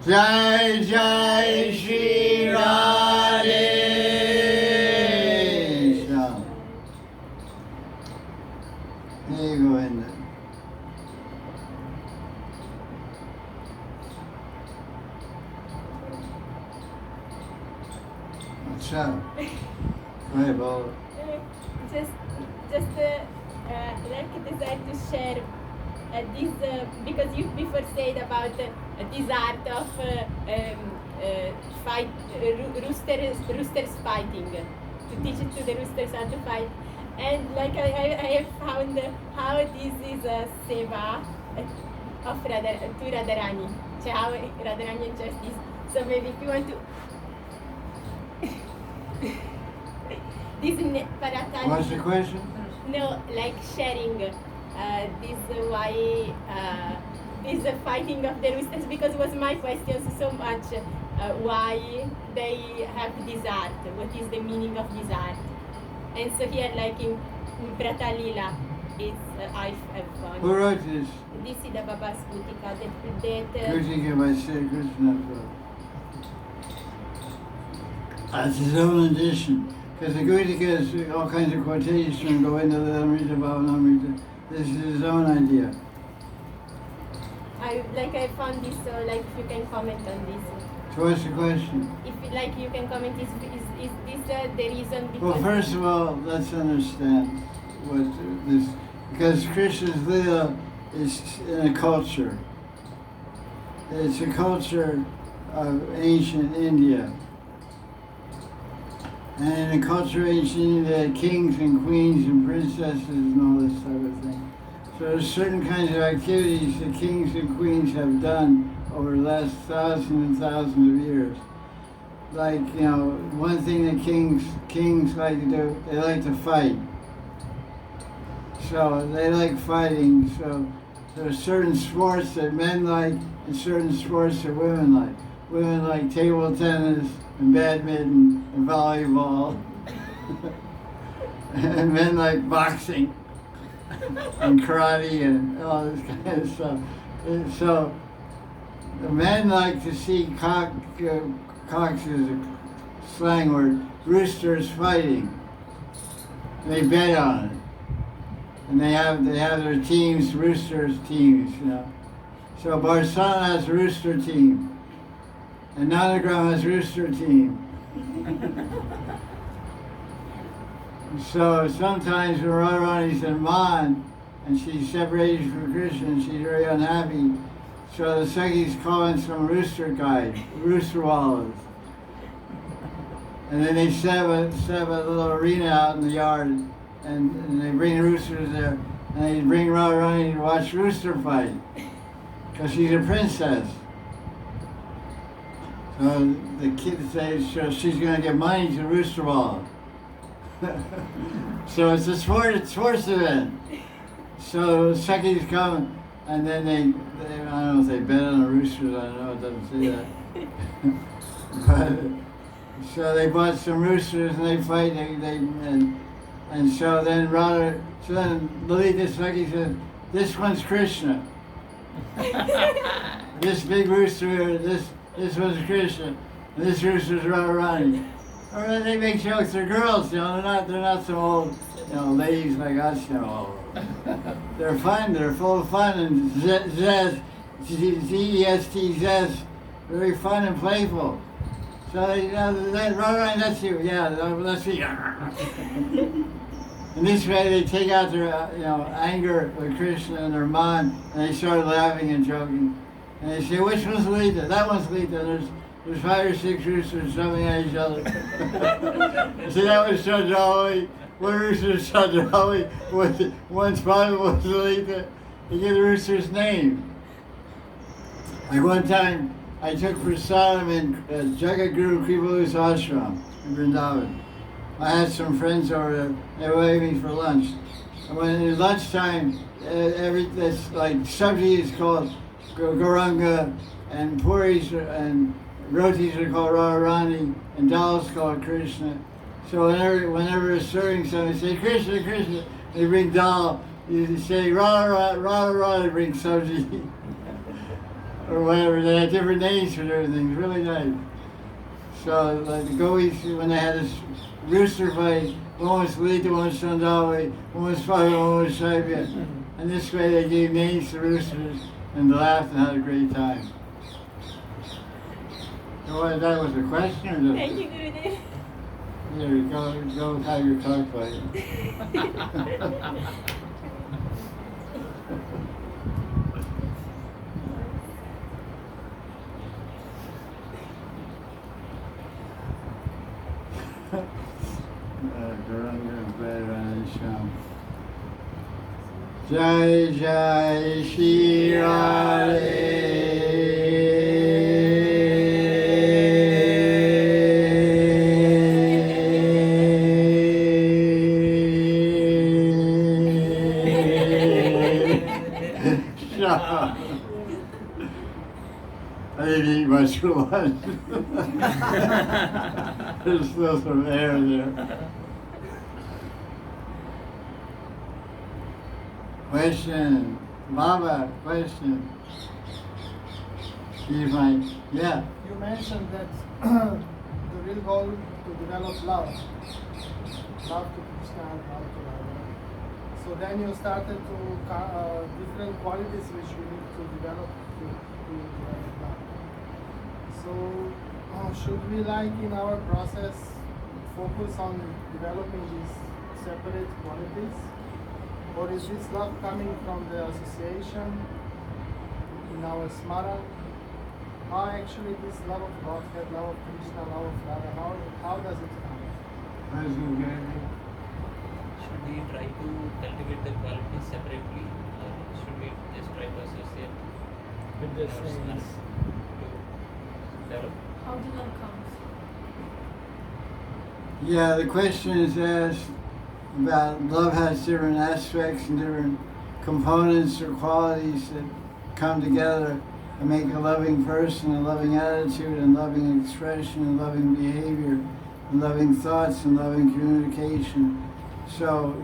S1: Jaya Jaya Sri Radhe. There you go in there. What's up? Go ahead, Bola.
S2: Just like desire to share this because you before said about this art of fight roosters fighting, to teach it to the roosters how to fight, and like I have found how this is a seva of to Radharani, so how Radharani enjoys this. So maybe if you want to. This Paratali.
S1: What's the question?
S2: No, like sharing this why this fighting of the roosters, because it was my question so much why they have this art, what is the meaning of this art, and so here like in Pratalila it's I have found.
S1: Who wrote this?
S2: This is the Baba Skutika that
S1: Kutika by Sri Krishna. That's his own addition. Because the Gaudiya is all kinds of quotations from Govinda Lamrita Bhavanamrita. This is his own idea.
S2: I found this, so like if you can comment on this.
S1: So what's the question?
S2: If like you can comment, is this the reason? Because
S1: Well, first of all, let's understand what this, because Krishna's Leela is in a culture. It's a culture of ancient India. And in the culture of ancient India, they had kings and queens and princesses and all this type of thing. So there's certain kinds of activities the kings and queens have done over the last thousands and thousands of years. Like, one thing that kings like to do, they like to fight. So they like fighting. So there's certain sports that men like and certain sports that women like. Women like table tennis and badminton and volleyball. And men like boxing and karate and all this kind of stuff. And so the men like to see cocks is a slang word, roosters fighting. They bet on it. And they have their teams, roosters teams, So Barsana has a rooster team. And Nanagram has a rooster team. So sometimes when Radharani's in Madan and she's separated from Krishna and she's very unhappy, so the Sakhis call in some rooster guys, rooster wallows. And then they set up a little arena out in the yard and they bring roosters there and they bring Radharani to watch rooster fight because she's a princess. So the kids say she's going to get money to rooster wallow. So it's a sports event. So Sakhis come and then they I don't know if they bet on the roosters, I don't know, it doesn't say that. So they bought some roosters and they fight and so then Lalita Sakhi said, this one's Krishna. This big rooster, this one's Krishna. And this rooster's Radharani. Or then they make jokes, they're girls, they're not some old, ladies like us, They're fun, they're full of fun and zest, Z-E-S-T, zest, very fun and playful. So Radharani, that's you, yeah, that's me. And this way they take out their, anger with Krishna and their mind, and they start laughing and joking. And they say, which one's Lita? That one's Lita. There's 5 or 6 roosters jumping at each other. So that was Chandrali. One rooster's Chandrali. One spot was Lita. They give the rooster's name. Like one time, I took prasadam in Jagadguru Kripalu's ashram in Vrindavan. I had some friends over there. They were waiting for lunch. And when it's lunchtime, this like sabji is called Gauranga, and puris and rotis are called Radharani, and dal is called Krishna. So whenever it's serving something, they say Krishna, Krishna. They bring dal. You say Radha, Radha, Radha, bring sabji. Or whatever. They had different names for everything. It's really nice. So like the Gopis, when they had this rooster fight, one was Lita, one was Sandali, one was Fire, one was Saibya. And this way they gave names to roosters and laughed and had a great time. So that was a question or just?
S2: Thank you, Gurudev.
S1: Here, go have your cockfight. Jaya Jaya Sri Radhe. I didn't eat much for lunch. There's still some air there. Question, Baba, question. Yeah.
S3: You mentioned that the real
S7: goal to develop love to Krishna and love to Radha. So then you started to different qualities which we need to develop to develop love. So should we, like in our process, focus on developing these separate qualities, or is this love coming from the association in our smara? How actually this love of Godhead, love of Krishna, love of Radha, how does it come?
S8: Should we try to cultivate the qualities separately, or should we just try to associate
S6: With the
S8: our
S6: saints.
S8: smara to develop?
S5: How the love comes.
S1: Yeah, the question is asked about love has different aspects and different components or qualities that come together and make a loving person, a loving attitude, and loving expression, and loving behavior, and loving thoughts, and loving communication. So,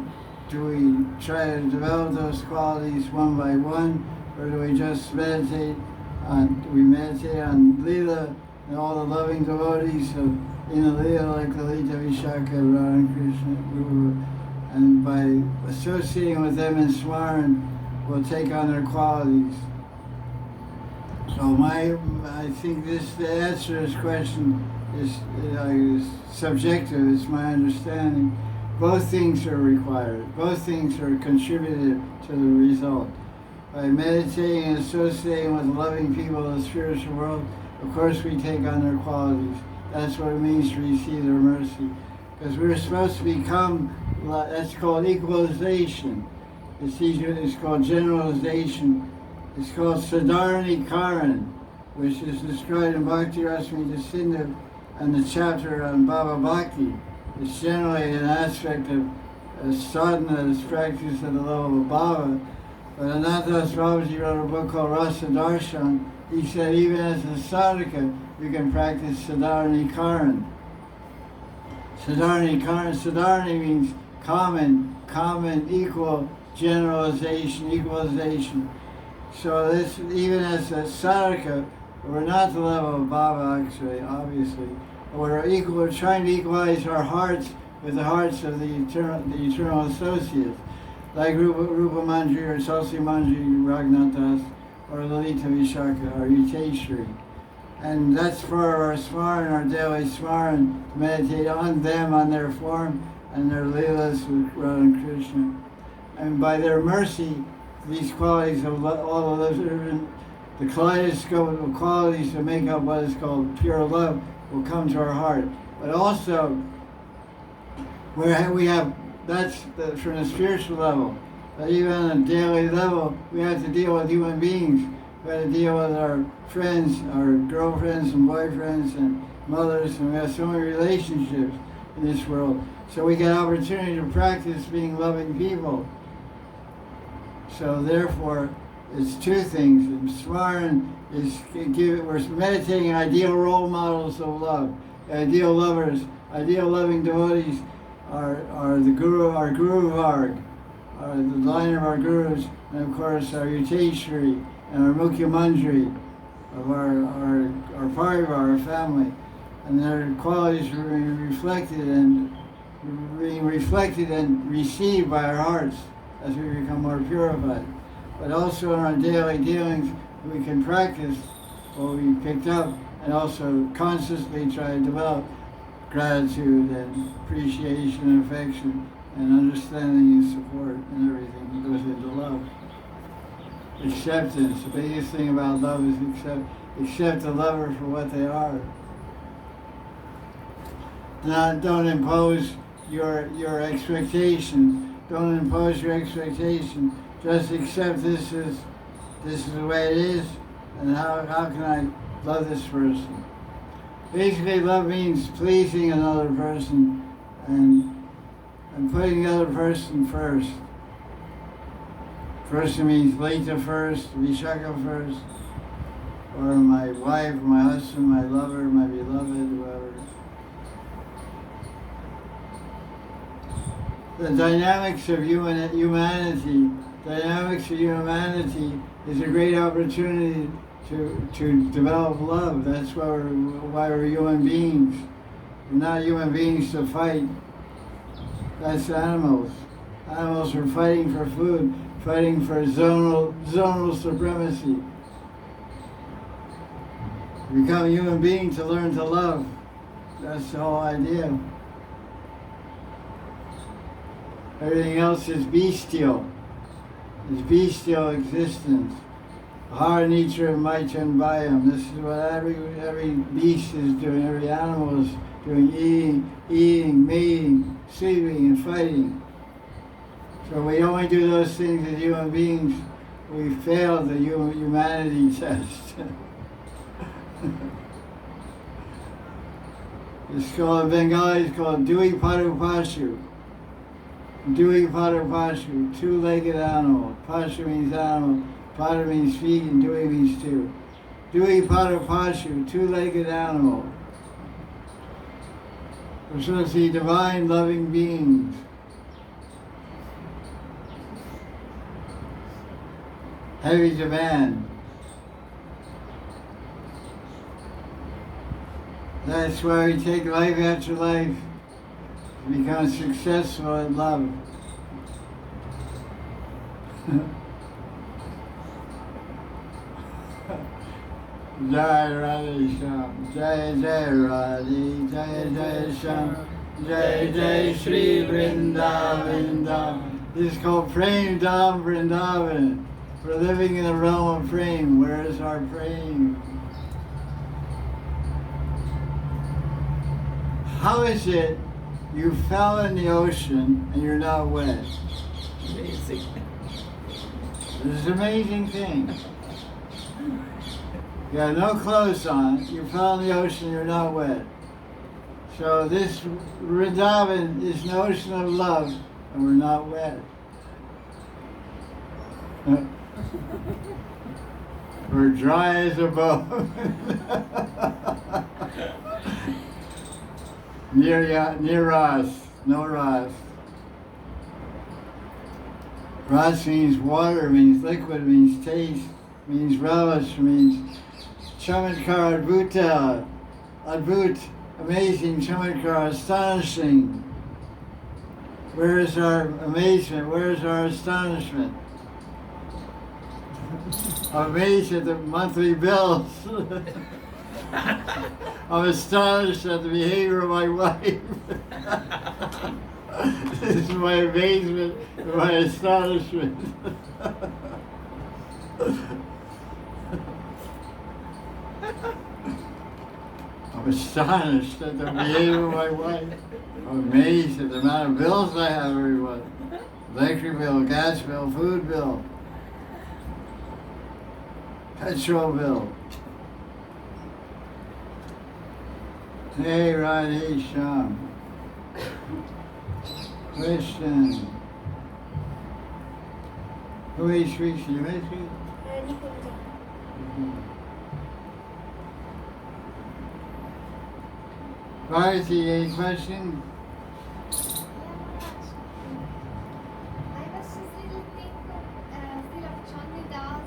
S1: do we try to develop those qualities one by one, or do we just meditate on Leela and all the loving devotees of in the Leela, like Lalita Vishaka, Radha Krishna, Guru, and by associating with them in Smaran, we'll take on their qualities. So I think the answer to this question is subjective. It's my understanding. Both things are required. Both things are contributed to the result. By meditating and associating with loving people of the spiritual world, of course we take on their qualities. That's what it means to receive their mercy. Because we're supposed to become, that's called equalization. It's called generalization. It's called Sadharnikaran, which is described in Bhakti Rasamrita Sindhu and the chapter on Baba Bhakti. It's generally an aspect of sadhana, this practice at the level of Baba. But Anantas Babaji wrote a book called Rasa Darshan. He said even as a sadhaka, you can practice Sadharnikaran. Sadharni means common, equal, generalization, equalization. So this, even as a sadhaka, we're not the level of Baba actually, obviously. We're trying to equalize our hearts with the hearts of the eternal associates, like Rupa Manjari or Tulsi Manjari, Raghunathas, or Lalita Vishaka, or Yuteshwari. And that's part of our smaran, our daily smaran, to meditate on them, on their form, and their leelas with Radha and Krishna. And by their mercy, these qualities of all of those, the kaleidoscope of qualities that make up what is called pure love will come to our heart. But also, we have, from the spiritual level, but even on a daily level, we have to deal with human beings. We have to deal with our friends, our girlfriends and boyfriends and mothers, and we have so many relationships in this world. So we get opportunity to practice being loving people. So therefore, it's two things. And Smaran is, we're meditating on ideal role models of love, ideal lovers, ideal loving devotees are the Guru, our Guru Varg, are the line of our Gurus, and of course our Yuteshwari and our Mukhya Manjari of our Parivar, our family. And their qualities are being reflected and received by our hearts as we become more purified. But also in our daily dealings, we can practice what we picked up and also consciously try to develop gratitude and appreciation and affection and understanding and support and everything that goes into love. Acceptance. The biggest thing about love is accept the lover for what they are. Don't impose your expectations. Don't impose your expectation. Just accept this is the way it is, and how can I love this person? Basically, love means pleasing another person and putting the other person first. Person means Lita first, Vishaka first, or my wife, my husband, my lover, my beloved, whoever. The dynamics of humanity is a great opportunity to develop love. That's why we're human beings. We're not human beings to fight. That's animals. Animals are fighting for food, fighting for zonal supremacy. You become a human being to learn to love. That's the whole idea. Everything else is bestial. It's bestial existence. Haranitra Maichan Bayam. This is what every beast is doing, every animal is doing, eating, mating, sleeping, and fighting. So we only do those things as human beings. We failed the humanity test. It's called, in Bengali, it's called Dui Padu Pashu. Dui Padu Pashu, two-legged animal. Pashu means animal, Padu means feet, and Dui means two. Dui Padu Pashu, two-legged animal. We're supposed to be divine, loving beings. Heavy demand. That's why we take life after life to become successful in love. Jaya Radhe Sham, Jaya Jaya Radhe, Jaya Jaya Sham, Jaya Jaya Sri Vrindavan. This is called Prem Dham Vrindavan. We're living in the realm of prem. Where is our prem? How is it you fell in the ocean and you're not wet?
S6: Amazing.
S1: This is an amazing thing. You got no clothes on, you fell in the ocean, you're not wet. So this Vrindavan is an ocean of love, and we're not wet. We're dry as a bone. Near Ras, no Ras. Ras means water, means liquid, means taste, means relish, means chamatkar adbhuta, adbhut, amazing, chamatkar, astonishing. Where is our amazement? Where is our astonishment? I'm amazed at the monthly bills. I'm astonished at the behavior of my wife. This is my amazement and my astonishment. I'm astonished at the behavior of my wife. I'm amazed at the amount of bills I have every month. Electric bill, gas bill, food bill, petrol bill. Hey, Radhe Sham. Question. Who is Sri Srimati? Bharati, any question?
S9: I was just little think still of Chandidas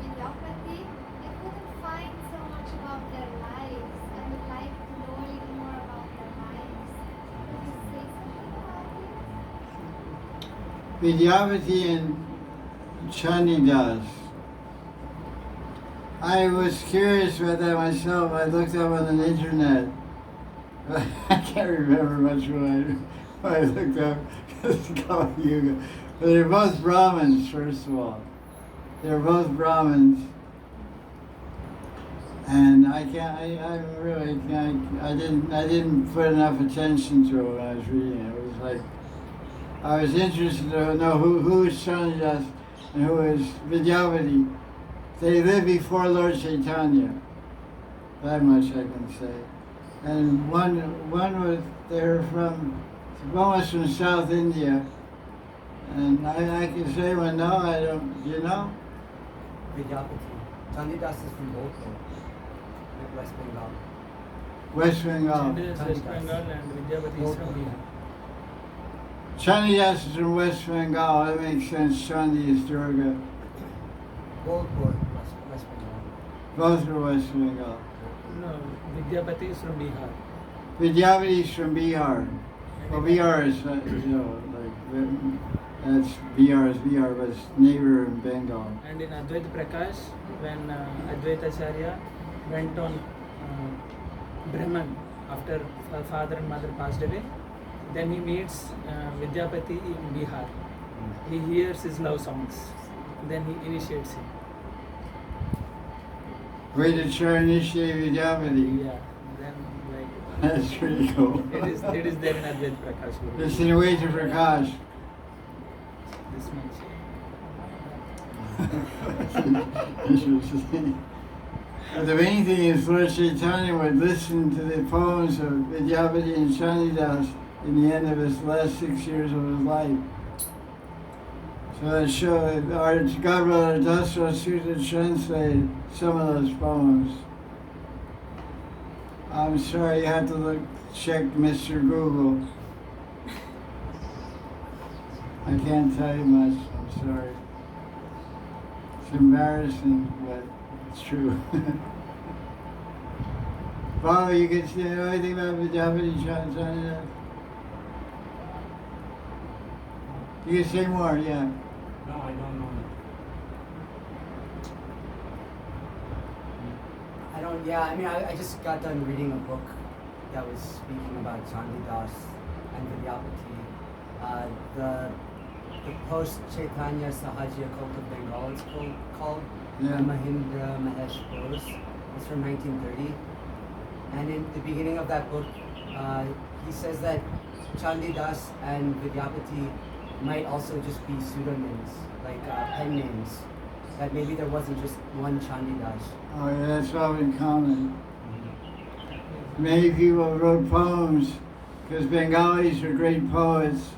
S9: in Yapati. I couldn't find so much about their lives. I would like to know a little more about their lives. Could you say something about it?
S1: Vidyavati and Chandidas. I was curious about that myself. I looked up on the internet. I can't remember much what I looked up. It's called Yuga. But they're both Brahmins, first of all. They're both Brahmins. And I didn't put enough attention to it when I was reading it. It was like, I was interested to know who is Chandidas and who is Vidyavati. They lived before Lord Chaitanya. That much I can say. And one was, they were from, one was from South India. And I can say, well, no, I don't, you know?
S10: Vidyapati. Chandidas is from Gopal, West Bengal.
S1: West Bengal.
S6: Chandidas, West Bengal, and Vidyapati is from Bihar.
S1: Chandidas is from West Bengal. That makes sense. Chandi is Durga.
S10: Both were West Bengal.
S1: Both are West Bengal.
S6: No, Vidyapati is from Bihar.
S1: Vidyavati's from Bihar. Well, Bihar is, that's Bihar is Bihar, but it's neighbor in Bengal.
S6: And in Advaita Prakash, when Advaita Acharya went on Brahman after father and mother passed away, then he meets Vidyapati in Bihar. He hears his love songs, then he initiates him.
S1: Vedachara initiate Vidyapati.
S6: Yeah, then
S1: That's pretty cool.
S6: it is there in Advaita Prakash.
S1: It's in the way to Prakash.
S6: This much.
S1: Interesting. But the main thing is Lord Chaitanya would listen to the poems of Vidyapati and Chandidas in the end of his last 6 years of his life. So that showed our Godbrother Dasra Sutta translated some of those poems. I'm sorry, you have to check Mr. Google. I can't tell you much, I'm sorry. It's embarrassing, but it's true. Baba, you can say anything about Vidyapati Chandidas? You can say more, yeah.
S4: No, I don't know.
S10: I just got done reading a book that was speaking about Chandidas and Vidyapati. The post-Chaitanya Sahajya cult of Bengal is called Mahindra Mahesh Bose. It's from 1930. And in the beginning of that book, he says that Chandidas and Vidyapati might also just be pseudonyms, like pen names. That maybe there wasn't just one Chandidas.
S1: Oh yeah, that's all in common. Many people wrote poems, because Bengalis are great poets.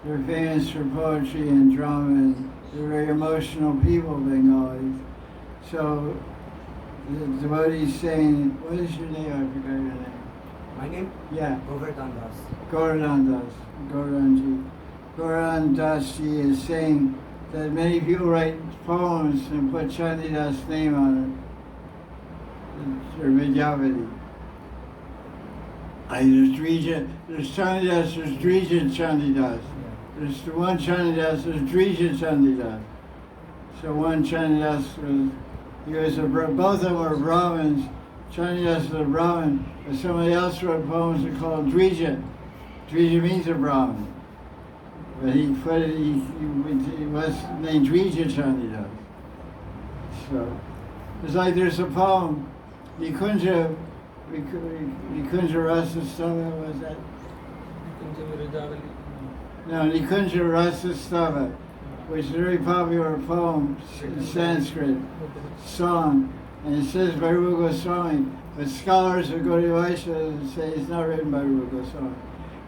S1: They're famous for poetry and drama, and they're very emotional people, Bengalis. So the devotees saying, what is your name? I forgot your name.
S10: My name?
S1: Yeah.
S10: Govardhan Das.
S1: Govardhan Das. Govardhanji. Govardhan Das Ji is saying that many people write poems and put Chandidas' name on it. Or Vidyapati. There's Chandidas, there's Drija Chandidas. There's one Chandidas, there's Drija Chandidas. So one Chandidas both of them were Brahmins. Chandidas was a Brahmin, but somebody else wrote poems that called Drija. Drija means a Brahmin. But he was named Drija Chandidas. So it's like there's a poem, Nikunja Rasa Stava, was that? No, Nikunja Rasa Stava, which is a very popular poem in Sanskrit, song, and it says by Rupa Goswami, but scholars of Gaudiya Vaisnava say it's not written by Rupa Goswami,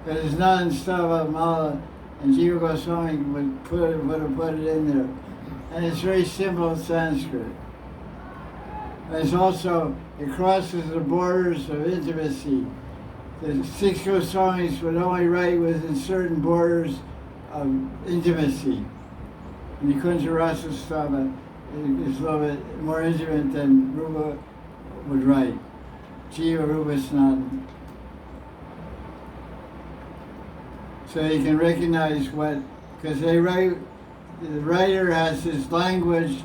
S1: because it's not in Stava Mala, and Jiva Goswami would have put it in there. And it's very simple Sanskrit. And it's also, it crosses the borders of intimacy. The 6 Goswamis would only write within certain borders of intimacy. And Nikunja Rasa Stava is a little bit more intimate than Rupa would write. Jiva Rupa Snatan. So you can recognize because they write, the writer has his language,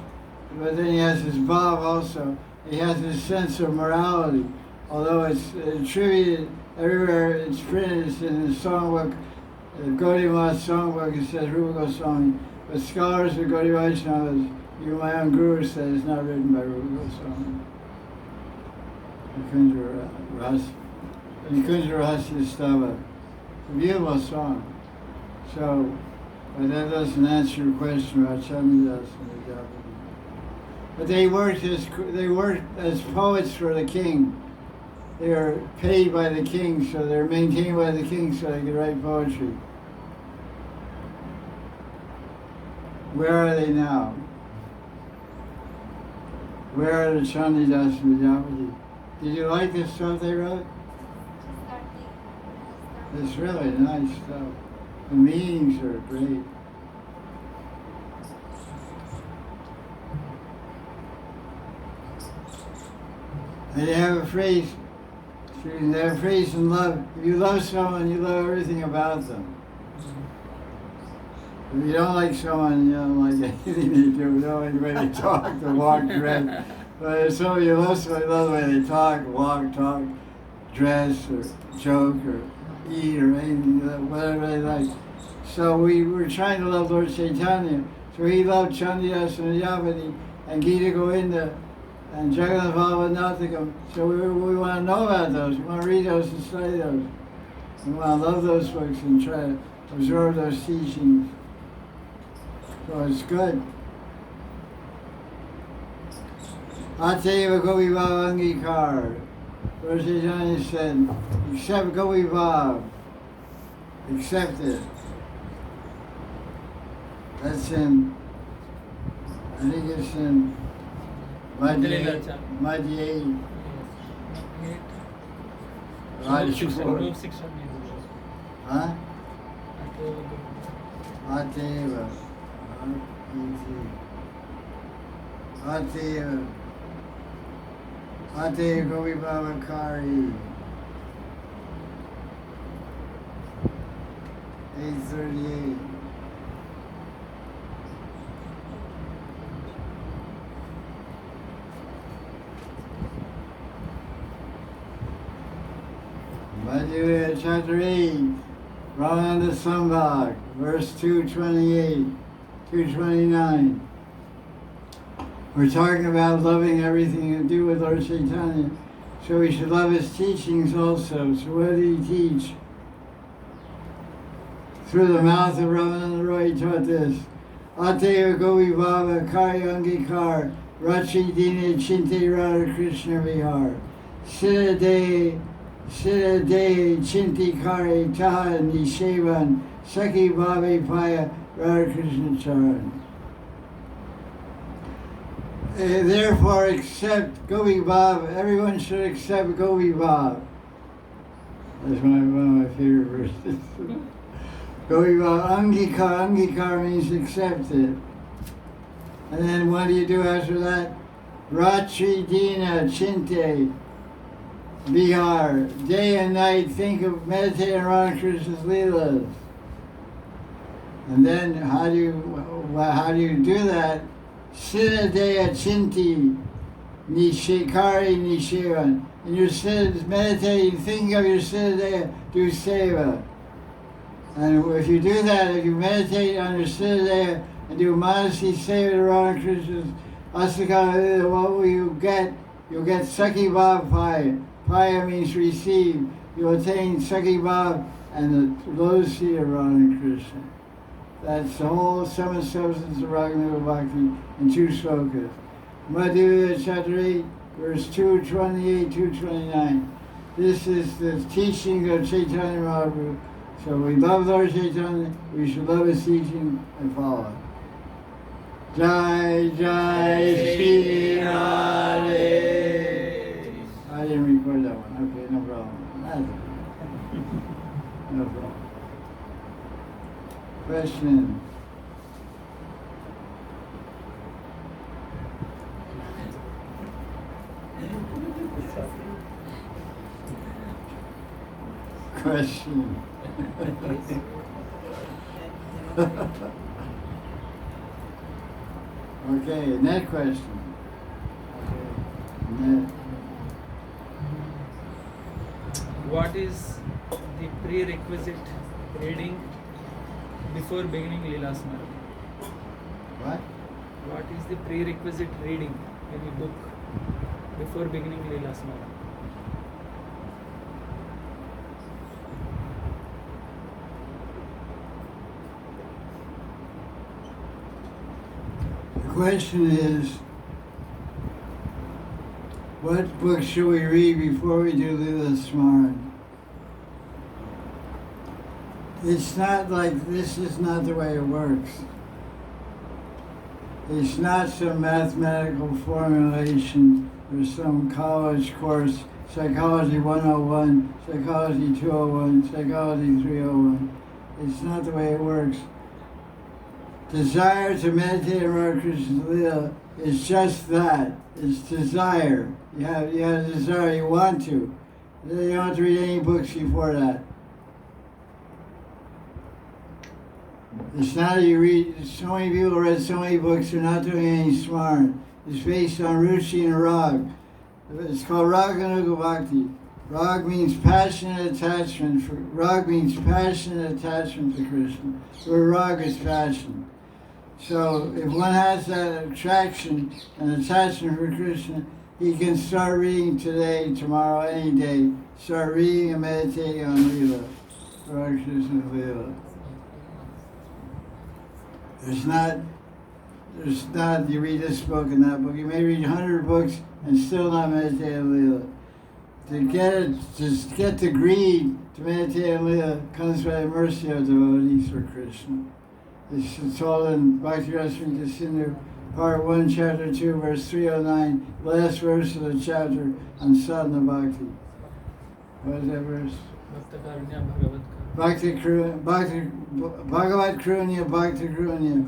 S1: but then he has his bhav also. He has his sense of morality. Although it's attributed everywhere, it's printed, it's in the songbook, the Gaudiya songbook, it says Rupa Goswami. But scholars of Gaudiya Vaisnavas, even my own guru said it's not written by Rupa Goswami. Nikunja Rasa Stava. It's a beautiful song. So, but that doesn't answer your question about Chandidas and Vidyapati. But they worked as poets for the king. They are paid by the king, so they're maintained by the king so they can write poetry. Where are they now? Where are the Chandidas and Vidyapati? Did you like the stuff they wrote? It's really nice stuff. The meanings are great. They have a phrase, They're praise and love. If you love someone, you love everything about them. If you don't like someone, you don't like anything they do. You don't like the way they talk, they walk, dress. But if somebody you love someone, you love the way they talk, walk, talk, dress, or joke, or eat, or anything, whatever they like. So we were trying to love Lord Chaitanya. So he loved Chandidas and Yavati and Gita Govinda and Jagannath Bhavanathakam. So we want to know about those. We want to read those and study those. We want to love those books and try to absorb those teachings. So it's good. Ateva Gopi Bhav Angikar. Lord Chaitanya said, accept Gopi Bhav. Accept it. That's in, I think it's in Madhya 8.
S6: Group 6
S1: Huh? Ateva. Ateva Gopi Bhavakari. 838. Madhya chapter 8, Ramananda Sambhag, verse 228, 229. We're talking about loving everything to do with Lord Chaitanya. So we should love his teachings also. So what did he teach? Through the mouth of Ramananda Roy he taught this. Ateva Gopi Bhava Karyangikar Rachi Dina Chinte Radha Krishna Vihar Siddha De Chinti Kari Taha Nishevan Saki Bhavi Paya Radha Krishna Charan. Therefore accept Gopi Bhav. Everyone should accept Gopi Bhav. That's one of my favorite verses. Gopi Bhav Angikar. Angikar means accepted. And then what do you do after that? Ratri Dina Chinte Vihar. Day and night think of meditating on Radha Krishna's Leelas. And then how do you do that? Siddha Deya Chinti Nishikari Nishivan. In your siddhas, meditating, thinking of your Siddha Deya, do seva. And if you do that, if you meditate on your Siddha Deya and do modesty seva to Radha Krishna's Asakana, what will you get? You'll get Saki Bhav Paya. Paya means receive. You'll attain Saki Bhav and the lotus feet of Radha Krishna. That's the whole sum and substance of Raghunath Bhakti in 2 slokas. Madhya chapter 8, verse 228, 229. This is the teaching of Chaitanya Mahaprabhu. So we love Lord Chaitanya, we should love his teaching and follow it. Jaya Jaya Sri Radhe. I didn't record that one. Okay, no problem. No problem. Question. Question. Okay, next question. Okay.
S6: What is the prerequisite reading before beginning Leela Smaran?
S1: What?
S6: What is the prerequisite reading in a book before beginning Leela Smaran?
S1: The question is, what book should we read before we do Leela Smaran? It's not like, this is not the way it works. It's not some mathematical formulation or some college course, Psychology 101, Psychology 201, Psychology 301. It's not the way it works. Desire to meditate on Radha Krishna's Leela is just that. It's desire. You have a desire, you want to. You don't have to read any books before that. It's not that you read, so many people read so many books, they're not doing any smart. It's based on Ruchi and Rag. It's called Raganuga Bhakti. Rag means passionate attachment. Rag means passionate attachment to Krishna. The word Rag is passion. So if one has that attraction and attachment for Krishna, he can start reading today, tomorrow, any day. Start reading and meditating on Leela, Radha Krishna's Leela. There's not, you read this book and that book. You may read 100 books and still not meditate on Leela. To get the greed to meditate on Leela comes by the mercy of devotees for Krishna. It's all in Bhakti Rasamrita Sindhu, Part 1, Chapter 2, Verse 309, last verse of the chapter on sadhana bhakti. What is that verse? Bhagavat Krunya Bhakti Krunya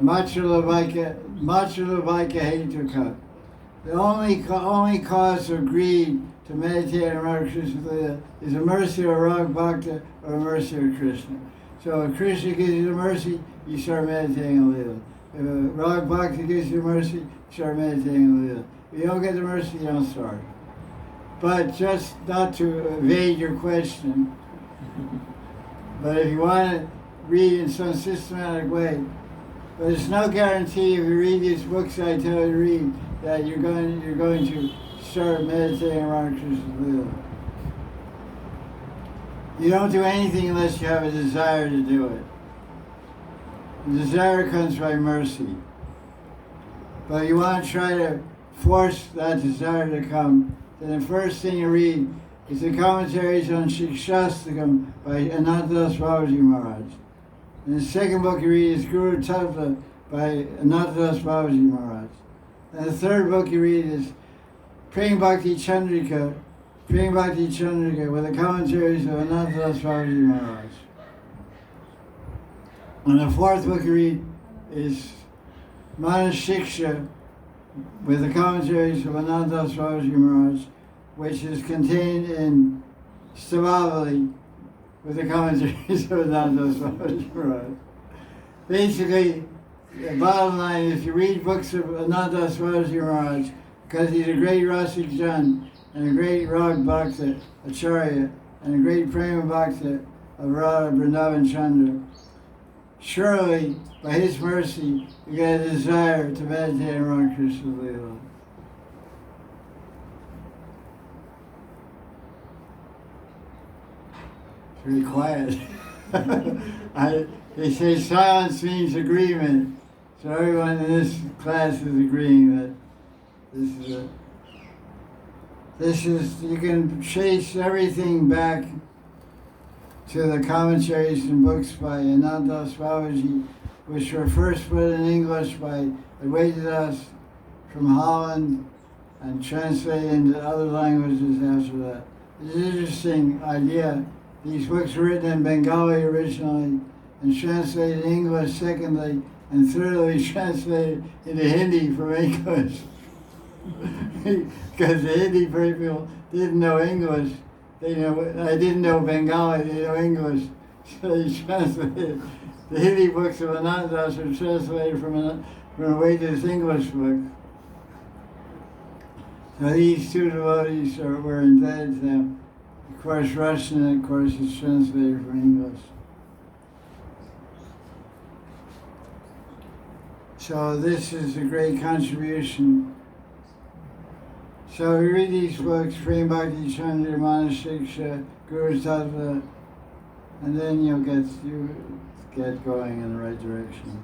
S1: Machula Vaika Hetuka. The only cause of greed to meditate on Radha Krishna Leela is the mercy of Rag Bhakta or the mercy of Krishna. So if Krishna gives you the mercy, you start meditating on Leela. If Rag Bhakta gives you mercy, you start meditating on Leela. If you don't get the mercy, you don't start. But just not to evade your question, but if you want to read in some systematic way, but there's no guarantee if you read these books I tell you to read that you're going to start meditating on Radha Krishna Leela. You don't do anything unless you have a desire to do it. The desire comes by mercy. But you want to try to force that desire to come, then the first thing you read is the commentaries on Shikshastakam by Anantadas Babaji Maharaj. And the second book you read is Guru Tattva by Anantadas Babaji Maharaj. And the third book you read is Prem Bhakti Chandrika with the commentaries of Anantadas Babaji Maharaj. And the fourth book you read is Madan Shiksha with the commentaries of Anantadas Babaji Maharaj, which is contained in Stavavali with the commentaries of Anantadas Babaji Maharaj. Basically, the bottom line is you read books of Anantadas Babaji Maharaj because he's a great Rasik Jan and a great Rag Bhakta Acharya and a great Prema Bhakta of Radha Vrindavan Chandra. Surely, by his mercy, you get a desire to meditate on Radha Krishna Leela. It's really quiet. They say silence means agreement. So everyone in this class is agreeing that you can trace everything back to the commentaries and books by Anantadas Babaji, which were first put in English by Advaitadas from Holland and translated into other languages after that. It's an interesting idea. These books were written in Bengali originally and translated in English secondly, and thirdly translated into Hindi from English. Because the Hindi people didn't know English. I didn't know Bengali, they know English. So they translated. The Hindi books of Anantadas were translated from Advaita's English book. So these two devotees were indebted to them. Of course, Russian, of course, is translated from English. So this is a great contribution. So we read these books, Prem Bhakti Chandra, Manashiksha, Guru Tattva, and then you'll get going in the right direction.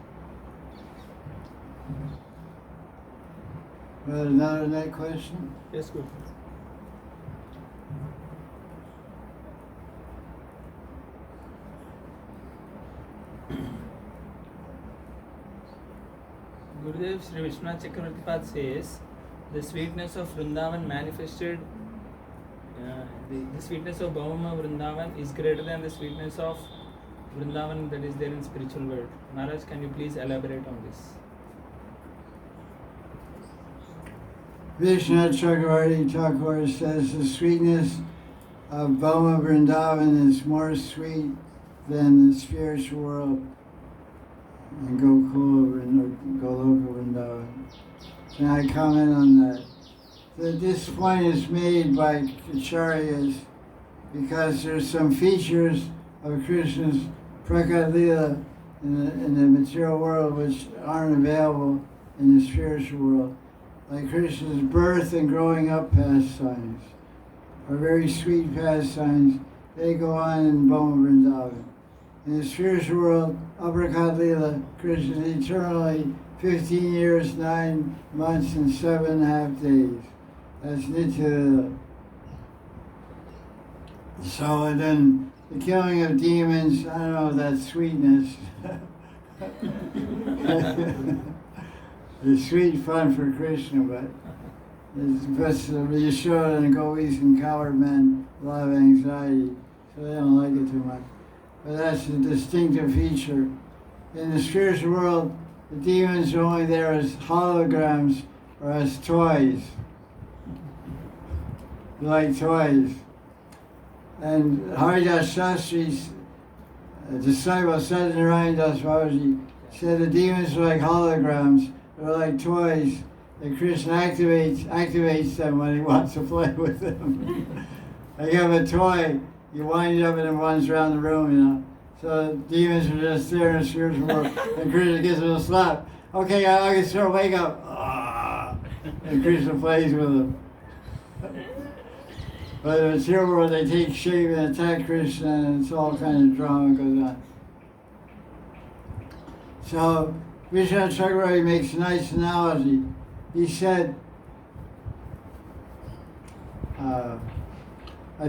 S1: Well, another next question?
S6: Yes, good. Gurudev Sri Vishwanath Chakravartipad says, the sweetness of Vrindavan manifested, the sweetness of Bhauma Vrindavan is greater than the sweetness of Vrindavan that is there in spiritual world. Maharaj, can you please elaborate on this?
S1: Vishnu Chakravarti Thakur says the sweetness of Boma Vrindavan is more sweet than the spiritual world in Goloka Vrindavan. Can I comment on that? This point is made by Acharyas because there's some features of Krishna's Prakad Lila in the material world which aren't available in the spiritual world. Like Krishna's birth and growing up pastimes are very sweet pastimes. They go on in Boma Vrindavan. In the spiritual world, Uppercut Lila, Krishna is eternally 15 years, 9 months, and 7.5 days. That's Nitya Lila. So, and then the killing of demons, I don't know, that sweetness. It's sweet fun for Krishna, but Yashoda and gopis and coward men a lot of anxiety, so they don't like it too much. But that's a distinctive feature. In the spiritual world, the demons are only there as holograms or as toys. Like toys. And Haridas Shastri's disciple Satyanaran Das Babaji said the demons are like holograms, they're like toys, and Krishna activates them when he wants to play with them. Like you have a toy, you wind it up and it runs around the room, you know. So demons are just there in the spiritual world, and Krishna gives them a slap. Okay, I can start, wake up. Ah! And Krishna plays with them. But in the material world, they take shape and attack Krishna, and it's all kind of drama goes on. So, Vishnu Chakravarti makes a nice analogy. He said, a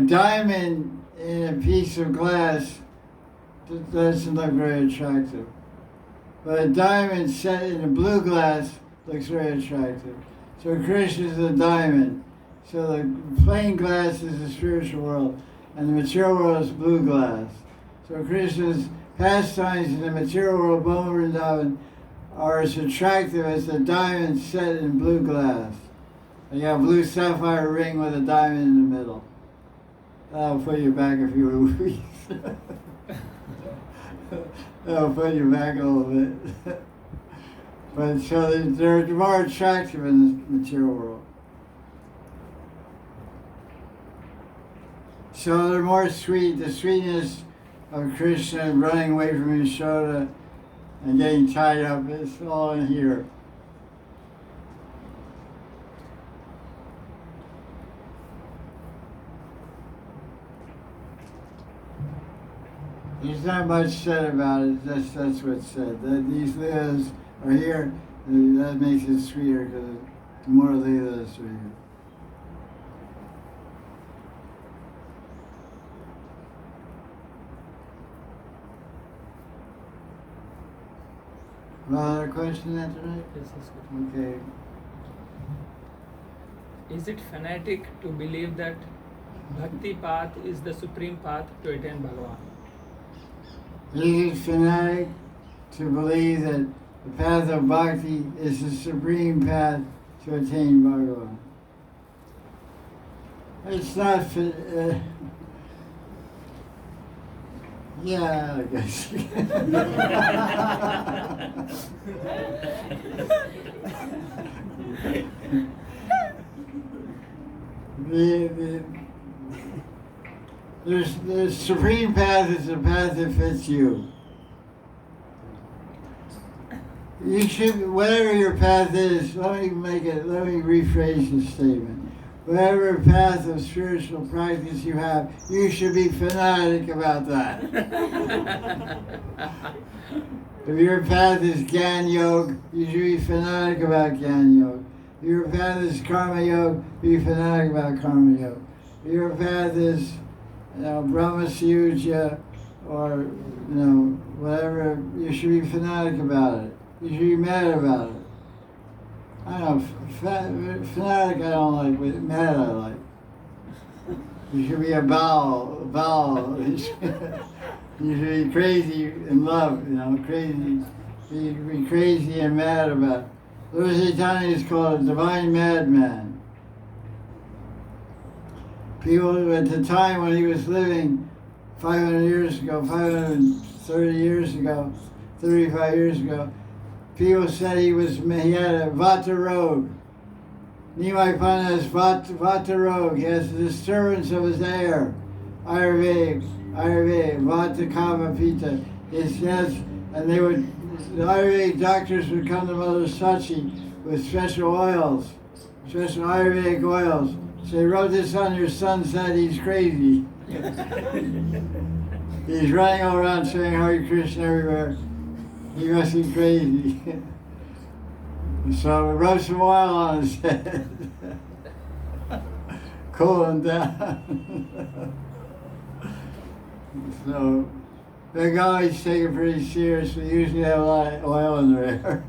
S1: diamond in a piece of glass doesn't look very attractive. But a diamond set in a blue glass looks very attractive. So Krishna is a diamond. So the plain glass is the spiritual world, and the material world is blue glass. So Krishna's pastimes in the material world, Boma Vrindavan, are as attractive as the diamond set in blue glass. And you have a blue sapphire ring with a diamond in the middle. That'll put you back a few weeks. That'll put you back a little bit. But so they're more attractive in the material world. So they're more sweet. The sweetness of Krishna running away from Yashoda and getting tied up, it's all in here. There's not much said about it, that's what's said. That these leelas are here, that makes it sweeter because the more leelas are here. Another question after that?
S6: Yes, yes,
S1: Okay.
S6: Is it fanatic to believe that bhakti path is the supreme path to attain Bhagavan?
S1: Is it fanatic to believe that the path of bhakti is the supreme path to attain Bhagavan? It's not, yeah, I guess. The supreme path is the path that fits you. You should, whatever your path is, let me rephrase the statement. Whatever path of spiritual practice you have, you should be fanatic about that. If your path is Gyan Yoga, you should be fanatic about Gyan Yoga. If your path is Karma Yoga, be fanatic about Karma Yoga. If your path is Brahma Suyuja or whatever, you should be fanatic about it. You should be mad about it. I don't know, fanatic I don't like, but mad I like. You should be a bowel. You should be crazy in love, crazy. Be crazy and mad about it. Louis Chaitanya is called a divine madman. People at the time when he was living 500 years ago, 530 years ago, 35 years ago, people said he had a vata rogue. Nimai Pana has vata rogue. He has a disturbance of his air. Ayurveda, vata kava pita. And the Ayurvedic doctors would come to Mother Sachi with special oils, special Ayurvedic oils. So they wrote this on your son, said he's crazy. He's running all around saying Hare Krishna everywhere. He must be crazy. So we rub some oil on his head. Cool him down. So the guys take it pretty serious. They usually have a lot of oil in their hair.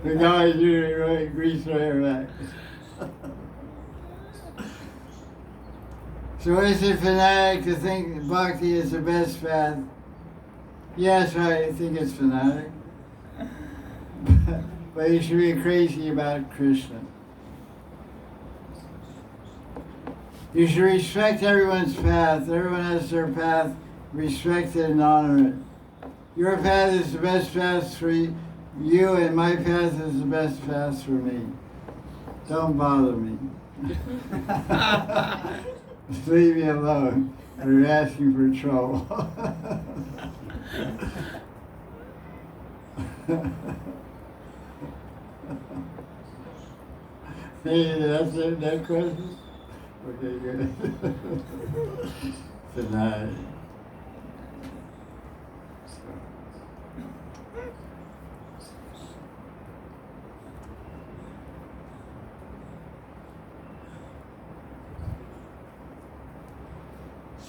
S1: The guys usually really grease their hair back. So is it fanatic to think bhakti is the best path? Yes, I think it's fanatic. But you should be crazy about Krishna. You should respect everyone's path. Everyone has their path. Respect it and honor it. Your path is the best path for you, and my path is the best path for me. Don't bother me. Leave me alone. You're asking for trouble. Hey, that's it, that question? Okay, good. Tonight.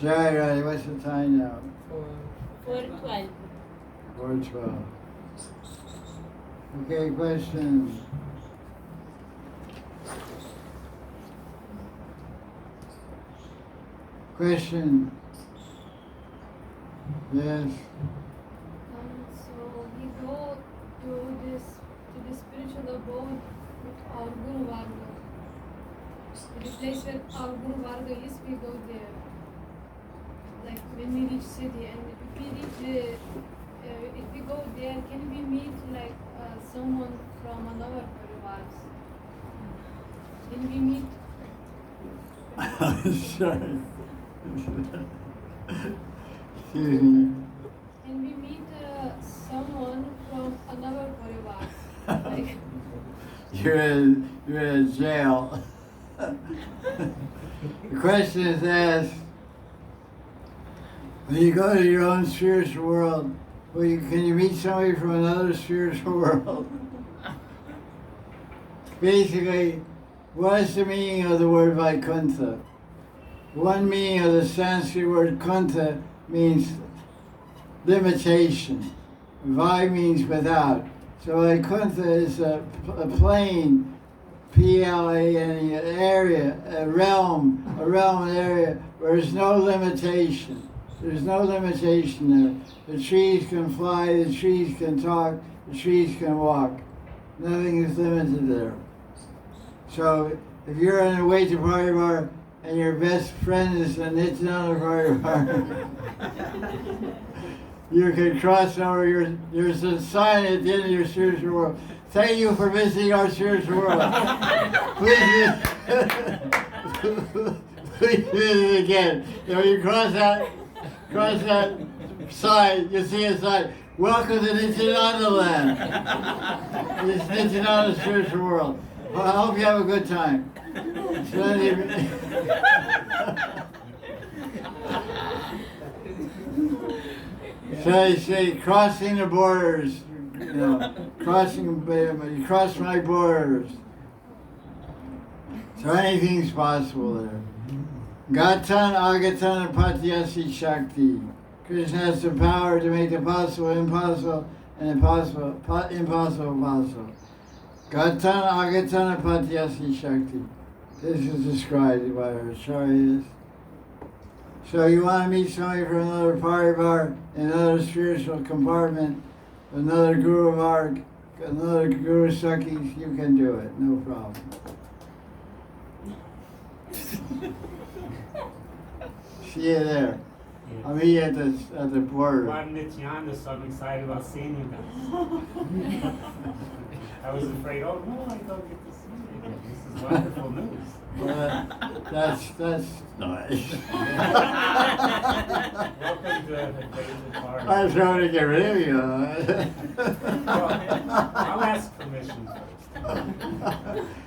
S1: Jaya Radhe, what's the time now?
S2: 4:12.
S1: 4:12. Okay, questions? Question? Yes.
S5: So we go to the spiritual abode with our Guru Varga. The place where our Guru Varga is, we go there. Like when we reach city, and if we go there, can we meet like someone from another Parivars? Can we meet?
S1: Sorry. Excuse me.
S5: Can we meet someone from another Parivar? Like,
S1: You're in jail. The question is asked, when you go to your own spiritual world, can you meet somebody from another spiritual world? Basically, what is the meaning of the word Vaikuntha? One meaning of the Sanskrit word Kuntha means limitation. Vai means without. So Vaikuntha is a plane, P-L-A-N-E, an area, a realm, an area where there's no limitation. There's no limitation there. The trees can fly, the trees can talk, the trees can walk. Nothing is limited there. So if you're on the way to Parivar and your best friend is a Nityananda Parivar, you can cross over. There's a sign at the end of your spiritual world. Thank you for visiting our spiritual world. Please visit it again. When you cross that sign, you see a sign. Welcome to Nityananda land. It's Nityananda spiritual world. Well, I hope you have a good time. So they say crossing the borders, you cross my borders. So anything's possible there. Gatan, Agatan, Patyasi Shakti. Krishna has the power to make the possible impossible and impossible possible. Gatan, Agatan, Patyasi Shakti. This is described by our acharyas. So you want to meet somebody from another parivar, another spiritual compartment, another Guru Varg, another Guru Sakhis, you can do it, no problem. See you there. I'll meet you at the border.
S4: Well, I'm Nityananda, so I'm excited about seeing you guys. I was afraid, oh no, I don't get to see you. This is wonderful news.
S1: That's nice.
S4: Welcome to the party.
S1: I was trying to get rid of you.
S4: Well, I'll ask permission first.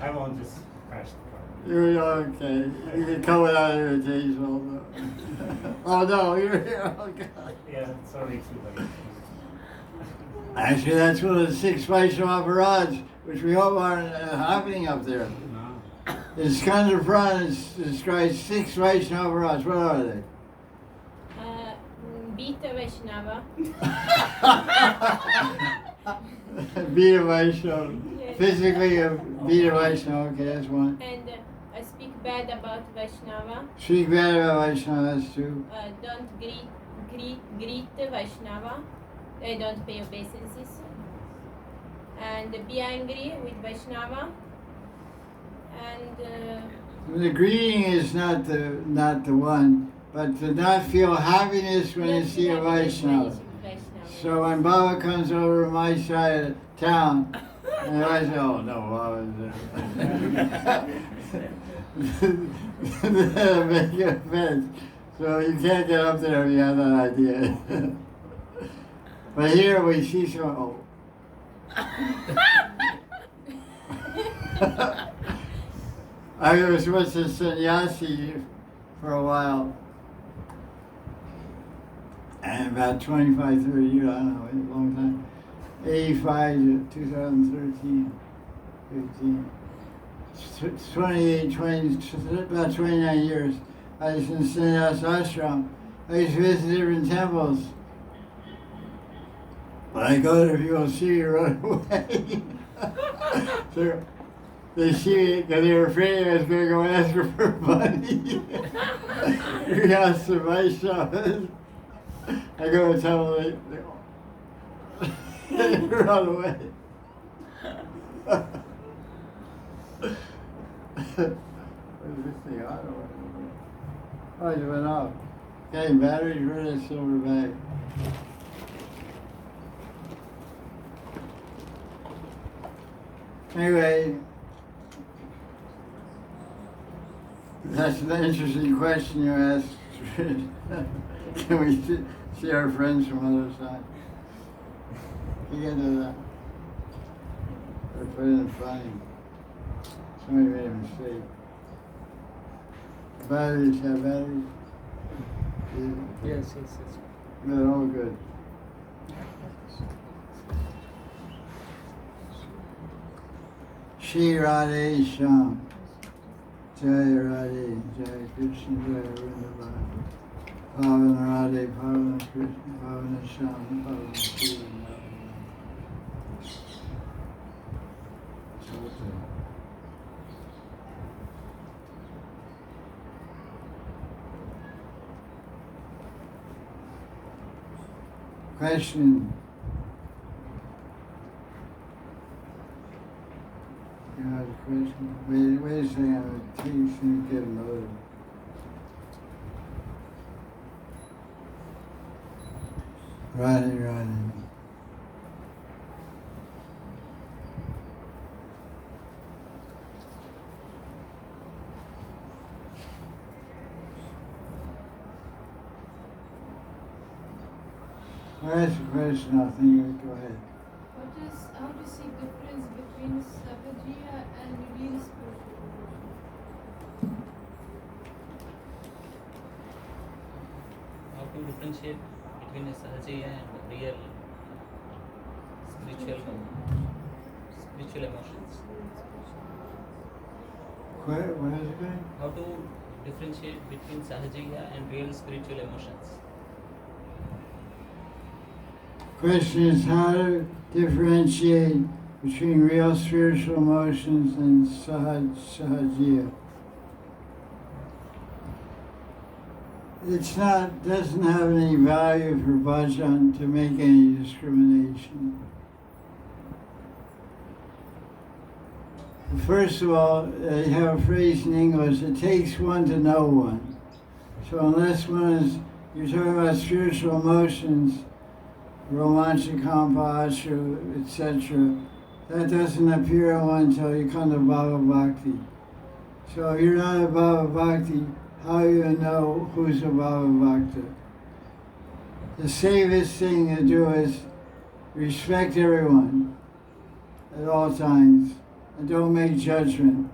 S4: I won't just crash the car.
S1: You're okay. You can come without invitation also. Oh no, you're here. Oh God.
S4: Yeah, it's already too late.
S1: Actually, that's one of the 6 Vaishnava Maharaj, which we hope are happening up there.
S4: No.
S1: In Skanda Puran describes 6 Vaishnava Maharaj. What are they?
S2: Beta Vaishnava.
S1: Beta Vaishnava.
S2: Yes.
S1: Physically, a Beta Vaishnava. Okay, that's one.
S2: And I speak bad about Vaishnava.
S1: Speak bad about Vaishnava, that's two.
S2: Don't greet Vaishnava. I don't pay obeisances. And be angry with Vaishnava. And
S1: The greeting is not the one, but to not feel happiness when you see a Vaishnava. So when Baba comes over to my side of town, and I say, oh no, Baba's there. That'll make you offense. So you can't get up there if you have that idea. But here we see some, oh. I was with a sannyasi for a while. And about 25, 30 years, I don't know, a long time. 85 to 2013, 15. 28, 20, about 29 years. I was in sannyas ashram. I used to visit different temples. When I go there, people see me run away. So they see me because they were afraid I was going to go ask her for money. We asked the Vaishnavas. I go and tell them they run away. What is this thing? I don't know. Oh, it went off. Okay, batteries, where's that silver bag? Anyway, that's an interesting question you asked. Can we see our friends from the other side? You can do that. They're pretty funny. Somebody made a mistake. Batteries, have batteries?
S6: Yes.
S1: They're all good. Shri Radhe Shyam. Jaya Radhe, Jaya Krishna, Jaya Vrindavan. Pavana Radhe, Pavana Krishna, Pavana Shyam, Pavana Shri Radhe. Question. You have a question? Wait a second, I'm going to get another. Radhe. Ask a question, I think. Go ahead.
S5: How do you see difference between sadhya and real spiritual?
S8: How to differentiate between a sadhya and real spiritual emotions?
S1: What is it again?
S8: How to differentiate between sadhya and real spiritual emotions?
S1: Question is how to differentiate between real spiritual emotions and sadhya. Doesn't have any value for bhajan to make any discrimination. First of all, they have a phrase in English, it takes one to know one. So unless you're talking about spiritual emotions, romantic compassion, etc., that doesn't appear in one until you come to Bhava Bhakti. So if you're not a Bhava Bhakti, how do you know who's a Bhava Bhakti? The safest thing to do is respect everyone at all times and don't make judgment.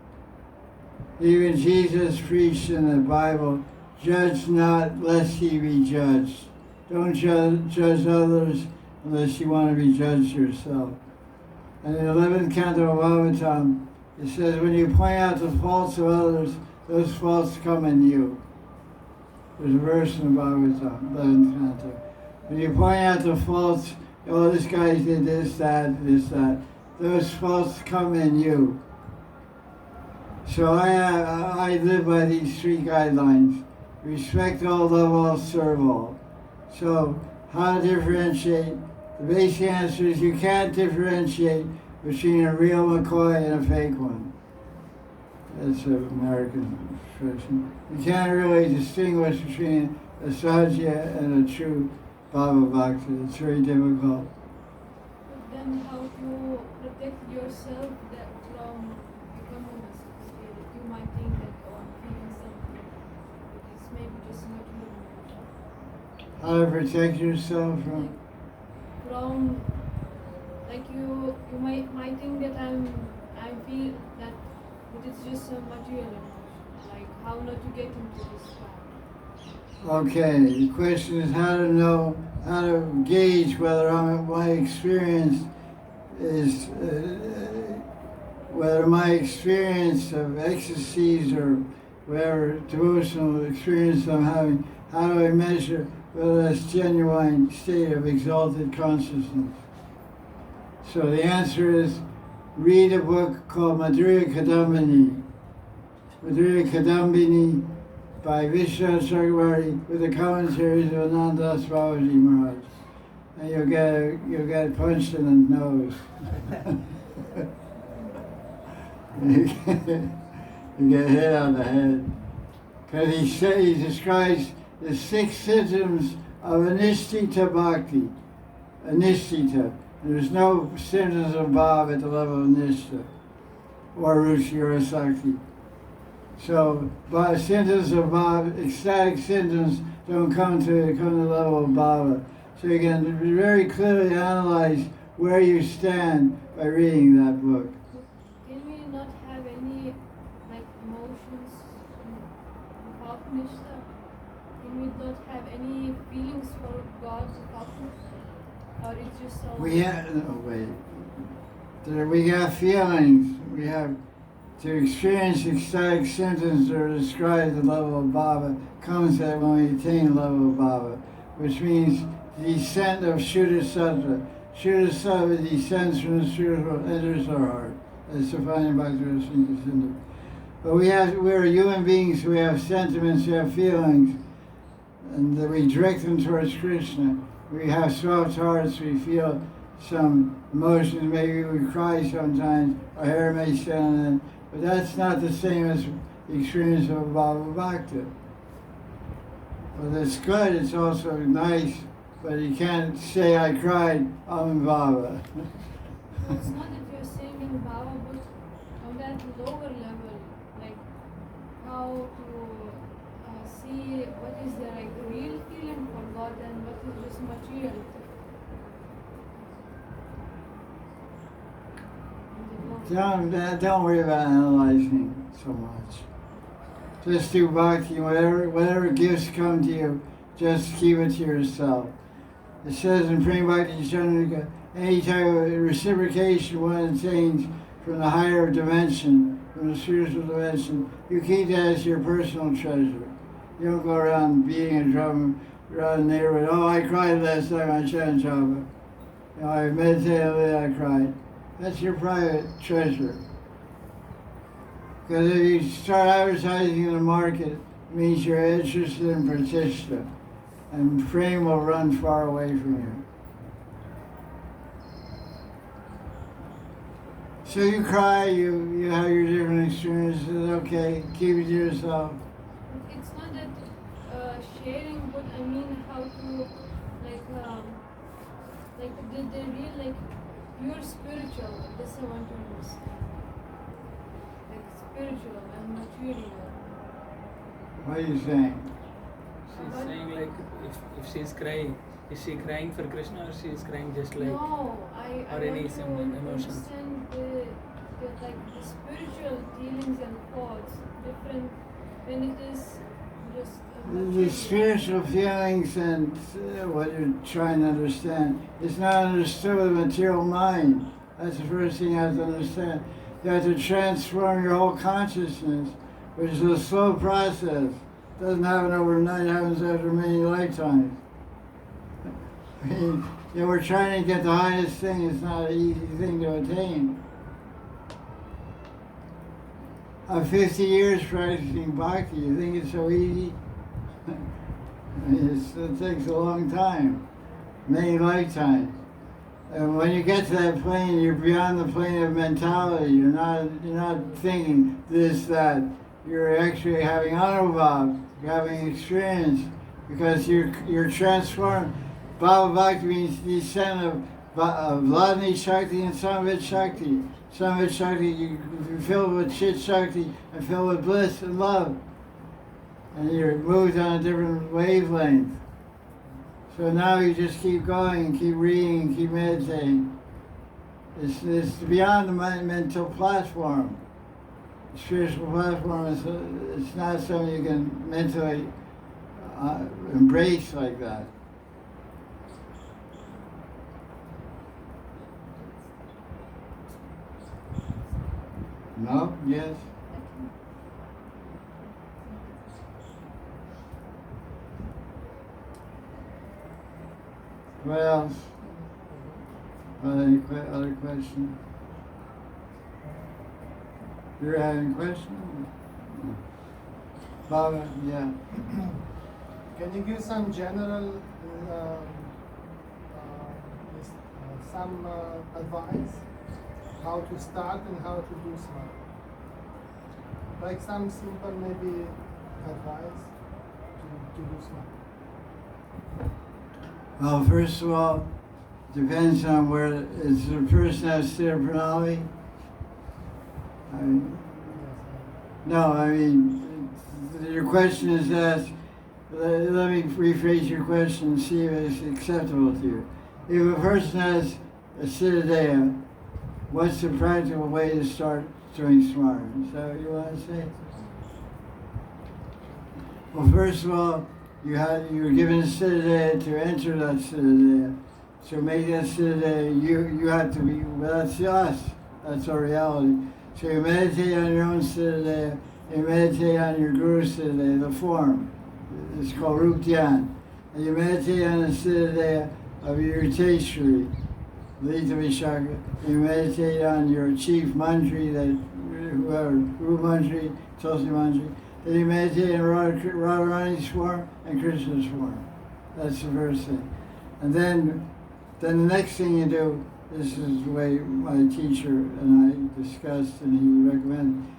S1: Even Jesus preached in the Bible, judge not lest ye be judged. Don't judge others unless you want to be judged yourself. And in the 11th canto of Bhagavatam, it says, when you point out the faults of others, those faults come in you. There's a verse in the Bhagavatam, 11th canto. When you point out the faults, oh, this guy did this, that, those faults come in you. So I live by these three guidelines. Respect all, love all, serve all. So how to differentiate? The basic answer is you can't differentiate between a real McCoy and a fake one. That's an American expression. You can't really distinguish between a sadhya and a true Bhava Bhakti. It's very difficult.
S5: But then how to protect yourself that from becoming a sadhya? You might think that, oh, I'm feeling something, but it's maybe just not you.
S1: How to protect yourself from?
S5: Like you might think that I feel that it is just a material emotion. Like how not to get into this path.
S1: Okay, the question is how to gauge whether my experience is, whether my experience of ecstasies or whatever devotional experience I'm having, how do I measure whether that's genuine state of exalted consciousness? So the answer is, read a book called Madhurya Kadambini. Madhurya Kadambini by Vishnu Chakravarti with the commentaries of Anandas Babaji Maharaj. And you'll get punched in the nose. You get hit on the head. Because he describes the 6 symptoms of anishtita bhakti. Anishtita. There's no symptoms of bhav at the level of nishta, or ruchi, or sakti. So, symptoms of bhav, ecstatic symptoms, don't come to the level of bhava. So you can very clearly analyze where you stand by reading that book.
S5: Can we not have any emotions without nishta? Can we not have any feelings for God without nishta? Or it's just so...
S1: We have feelings. We have to experience ecstatic symptoms that are described at the level of bhava comes at when we attain the level of bhava, which means the descent of Shuddha Sattva. Shuddha Sattva descends from the spiritual, enters our heart. That's defined by the Siddhanta. But we're human beings, we have sentiments, we have feelings, and we direct them towards Krishna. We have soft hearts, we feel some emotions, maybe we cry sometimes, our hair may stand on it, but that's not the same as the experience of Bhava Bhakti. Well, that's good, it's also nice, but you can't say I cried, I'm in Bhava.
S5: It's not that you're saying in Bhava, but on that lower level, like how to see what is the real feeling for God and what is just material.
S1: Don't worry about analyzing so much. Just do bhakti, whatever gifts come to you, just keep it to yourself. It says in Prem Bhakti Chandrika, any type of reciprocation one attains from the higher dimension, from the spiritual dimension, you keep that as your personal treasure. You don't go around beating a drum around the neighborhood, oh, I cried last time on Chan Chapa. I meditated, I cried. That's your private treasure. Because if you start advertising in the market, it means you're interested in pratishta, and frame will run far away from you. So you cry, you have your different experiences, okay, keep it to yourself.
S5: It's not that sharing, but I mean how to like the real like pure spiritual. This I want to understand. Like spiritual and material.
S1: What are you saying?
S6: She's saying like if she's crying, is she crying for Krishna or she is crying just like
S5: No, I
S6: or any
S5: want to
S6: emotions?
S5: understand the spiritual dealings and thoughts different when it is just
S1: The
S5: material.
S1: spiritual feelings and what you're trying to understand is not understood with the material mind. That's the first thing you have to understand. You have to transform your whole consciousness, which is a slow process. It doesn't happen overnight, it happens after many lifetimes. I mean, we're trying to get the highest thing, it's not an easy thing to attain. I'm 50 years practicing bhakti, you think it's so easy? It takes a long time, many lifetimes. And when you get to that plane, you're beyond the plane of mentality. You're not thinking this, that. You're actually having anubhav, you're having experience, because you're transformed. Bhava Bhakti means descent of Vladni Shakti and Samvit Shakti. Samvit Shakti, you're filled with Chit Shakti and filled with bliss and love. And you're moved on a different wavelength. So now you just keep going and keep reading and keep meditating. It's beyond the mental platform. The spiritual platform it's not something you can mentally embrace like that. No? Yes? What else? Any other questions? You're having questions? Baba, yeah.
S7: Can you give some general, some advice how to start and how to do smart? Like some simple maybe advice to do smart.
S1: Well, first of all, depends on where is the person has Sthira Pranali. Your question is asked. Let me rephrase your question and see if it's acceptable to you. If a person has a Siddhanta, what's the practical way to start doing smart? Is that what you want to say? Well, first of all, you were given a Siddhanta to enter that Siddhanta. So make that Siddhanta, you have to be, well, that's us. That's our reality. So you meditate on your own Siddhanta, you meditate on your Guru Siddhanta, the form. It's called Rup Dhyan. And you meditate on the Siddhanta of your Teshri, Lita Vishaka. You meditate on your chief Mantri, whoever, Guru Mantri, Tulsi Mantri. Then you meditate on Radharani's form and Krishna's form. That's the first thing. And then the next thing you do, this is the way my teacher and I discussed and he recommended.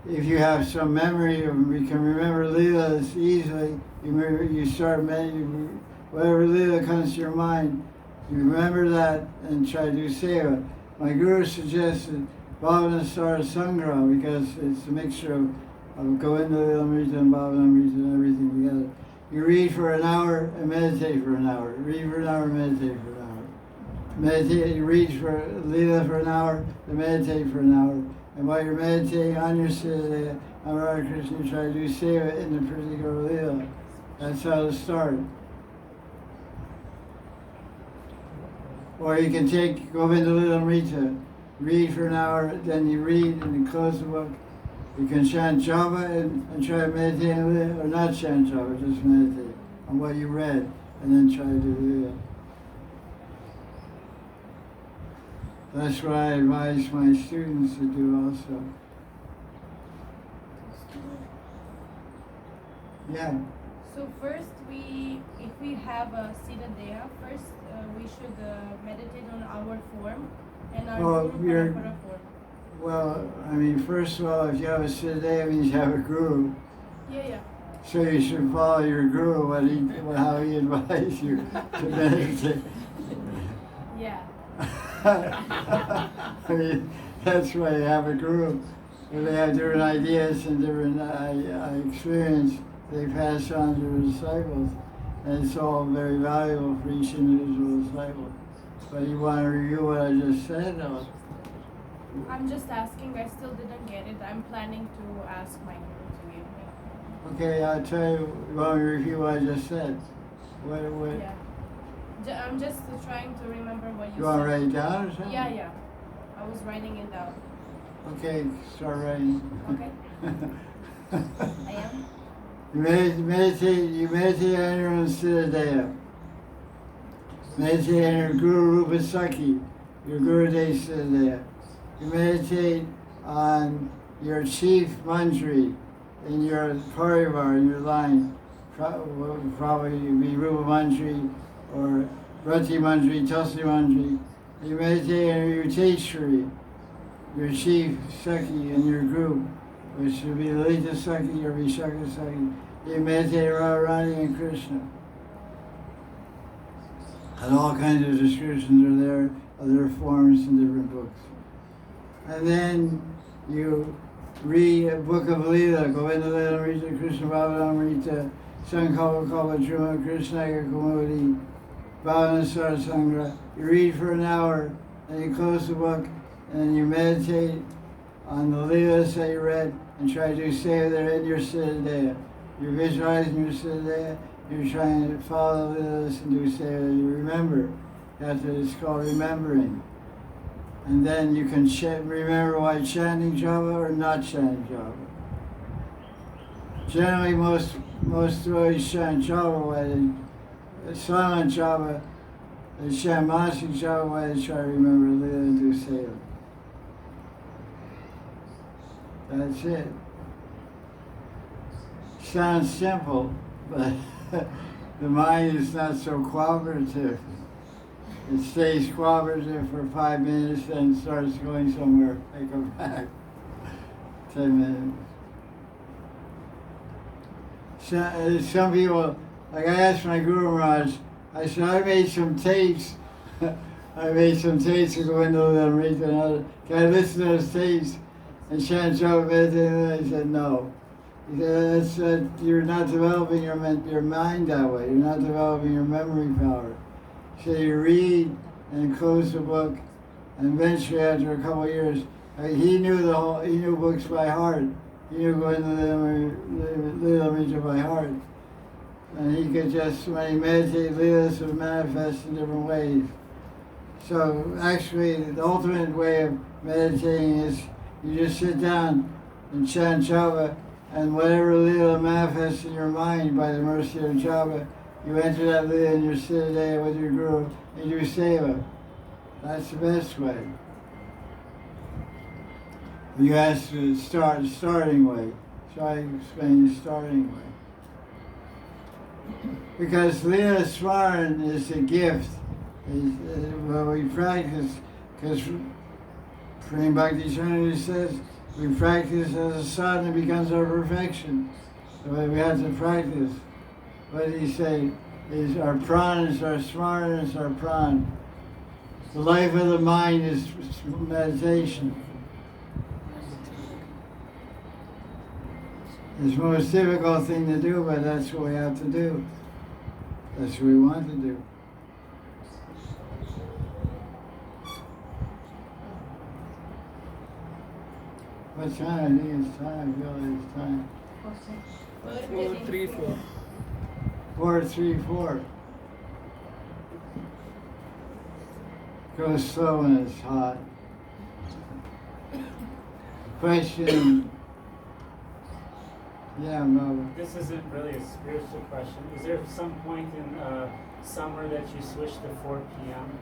S1: If you have some memory, or you can remember Leelas easily, you start meditating, whatever Leela comes to your mind, you remember that and try to do seva. My guru suggested Bhavanasara Sangra because it's a mixture of Govinda Leelamrita and Bhavanamrita and everything together. You read for an hour and meditate for an hour. Read for an hour and meditate for an hour. Meditate, you read for Leela for an hour, then meditate for an hour. And while you're meditating on your Siddhanta, on Radha Krishna, you try to do seva in the particular Leela. That's how to start. Or you can take Govinda Leelamrita, read for an hour, then you read and you close the book. You can chant japa and try to meditate on Leela, or not chant japa, just meditate on what you read, and then try to do Leela. That's what I advise my students to do also. Yeah.
S11: So first, if we have a Siddhanta, first we should meditate on our form and our Guru Parampara form.
S1: Well, I mean, first of all, if you have a Siddhanta, it means you have a guru.
S11: Yeah.
S1: So you should follow your guru, how he advised you to meditate.
S11: Yeah.
S1: I mean, that's why you have a guru. If they have different ideas and different experience, they pass on to their disciples. And it's all very valuable for each individual disciple. But you want to review what I just said? Or?
S11: I'm just asking. I still didn't get it. I'm planning to ask my guru to give me.
S1: Okay, I'll tell you. You want me to review what I just said? What?
S11: Yeah. I'm just trying to remember what you
S1: You want to
S11: said.
S1: write it down or something?
S11: Yeah. I was writing it down.
S1: Okay, start writing.
S11: Okay. I am.
S1: You meditate on your own Siddhanta. Meditate on your Guru Rupasakhi, your Gurudev Siddhanta. You meditate on your chief manjari in your parivar, in your line. Probably be Rupa Manjari or Rati Manjari, Tulsi Manjari. You meditate on your Teshwari, your chief Sakhi in your group, which would be Lalita Sakhi or Vishaka Sakhi. You meditate around Radha and Krishna. And all kinds of descriptions are there, other forms in different books. And then you read a book of Leela, Govinda Leela Rita, Krishna Bhavatam Rita, Sankalpa Kalpa Druma, Krishna Kumudi, Bhavana Sarsangra. You read for an hour, and you close the book, and you meditate on the Leelas that you read, and try to say they're in your Siddhanta. You're visualizing your Siddhanta, you're trying to follow the Leelas and do say that you remember. It's called remembering. And then you can remember why chanting japa or not chanting japa. Generally, most devotees chant japa while they silent japa. They chant manasic japa while they try to remember Leela and do seva. That's it. Sounds simple, but the mind is not so cooperative. It stays cooperative for 5 minutes, then starts going somewhere. I come back. 10 minutes. Some people, like I asked my Guru Maharaj, I said, I made some tapes. I made some tapes to go into them, read another. Can I listen to those tapes and chant japa meditate? He said, no. He said, you're not developing your mind that way. You're not developing your memory power. So you read and close the book, and eventually after a couple of years, he knew books by heart. He knew Govinda Leela by heart. And he could just, when he meditated, Leelas would manifest in different ways. So actually, the ultimate way of meditating is you just sit down and chant japa, and whatever Leela manifests in your mind by the mercy of japa, you enter that Leela in your Siddhanta with your Guru and do seva. That's the best way. You ask the starting way. Try to explain the starting way. Because Leela Smaran is a gift. Well, we practice, because Prem Bhakti Trinity says, we practice as a sadhana becomes our perfection. So we have to practice. What did he say? Is our prana, is our smarana, is our prana. The life of the mind is meditation. It's the most difficult thing to do, but that's what we have to do. That's what we want to do. What time? I think it's time. I feel like it's time.
S6: 434.
S1: 434. Go slow when it's hot. Question. Yeah, Baba.
S4: This isn't really a spiritual question. Is there some point in summer that you switch to 4 p.m.?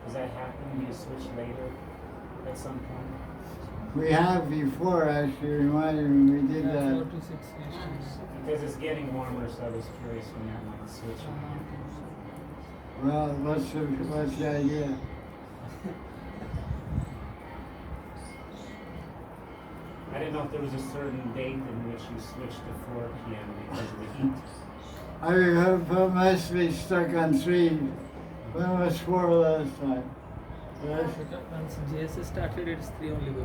S4: Does that happen? You switch later at some point?
S1: We have before, actually, reminded me we did that.
S6: 4 to 6 years.
S4: Because it's getting warmer, so I was curious when that might switch.
S1: Well, what's the idea?
S4: didn't know if there was a certain date in which you switched to 4 p.m. because of the heat.
S1: I must be stuck on 3. When was 4 last time? Yes.
S6: Once GSS started, it's 3 only, Guru.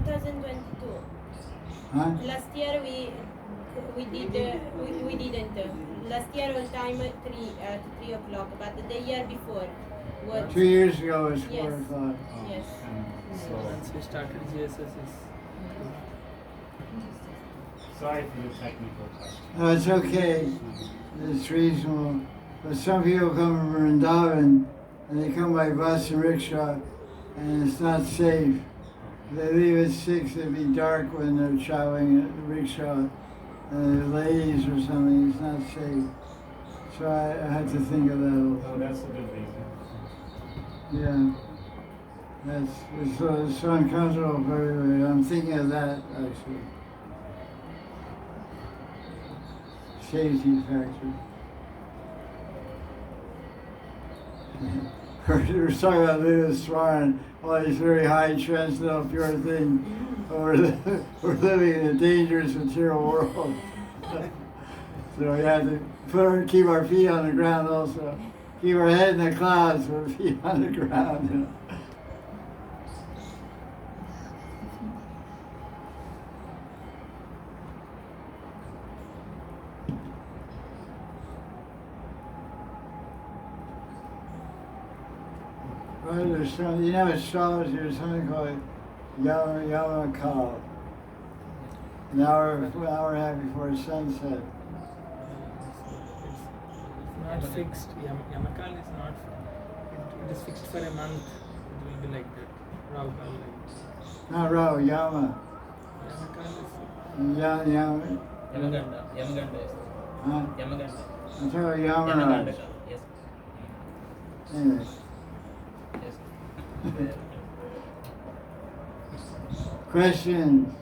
S2: 2022.
S1: Huh?
S2: Last year we didn't. Last year all time 3 o'clock, but the year before was
S1: 2 years ago it was 4
S2: Yes.
S1: o'clock.
S2: Yes.
S6: So once we started GSS, is
S4: Sorry for the technical question.
S1: No, it's okay. It's reasonable. But some people come from Vrindavan and they come by bus and rickshaw and it's not safe. They leave at 6, it'd be dark when they're traveling at the rickshaw. And ladies or something, it's not safe. So I had to think of that
S4: Oh,
S1: also.
S4: that's a good reason.
S1: Yeah. It's so uncomfortable for everybody. I'm thinking of that actually. Safety factor. We're talking about this Swan, all these very high transcendental pure things. We're living in a dangerous material world. So we have to keep our feet on the ground also. Keep our head in the clouds, our feet on the ground. You know. Well, there's some, astrology, there's something called Yama Kal. An hour and a half before sunset.
S6: it's not fixed. Yamakal is not. It is fixed for a month. It will be like that. Rahu Kal like.
S1: Not Rahu, Yama.
S6: Yamakal is.
S1: Yama.
S8: Yamaganda is.
S1: Huh?
S8: Yamaganda.
S1: I'm talking about Yamaraj.
S8: Yamaganda. Yes.
S1: Anyway.
S8: Yes.
S1: Questions?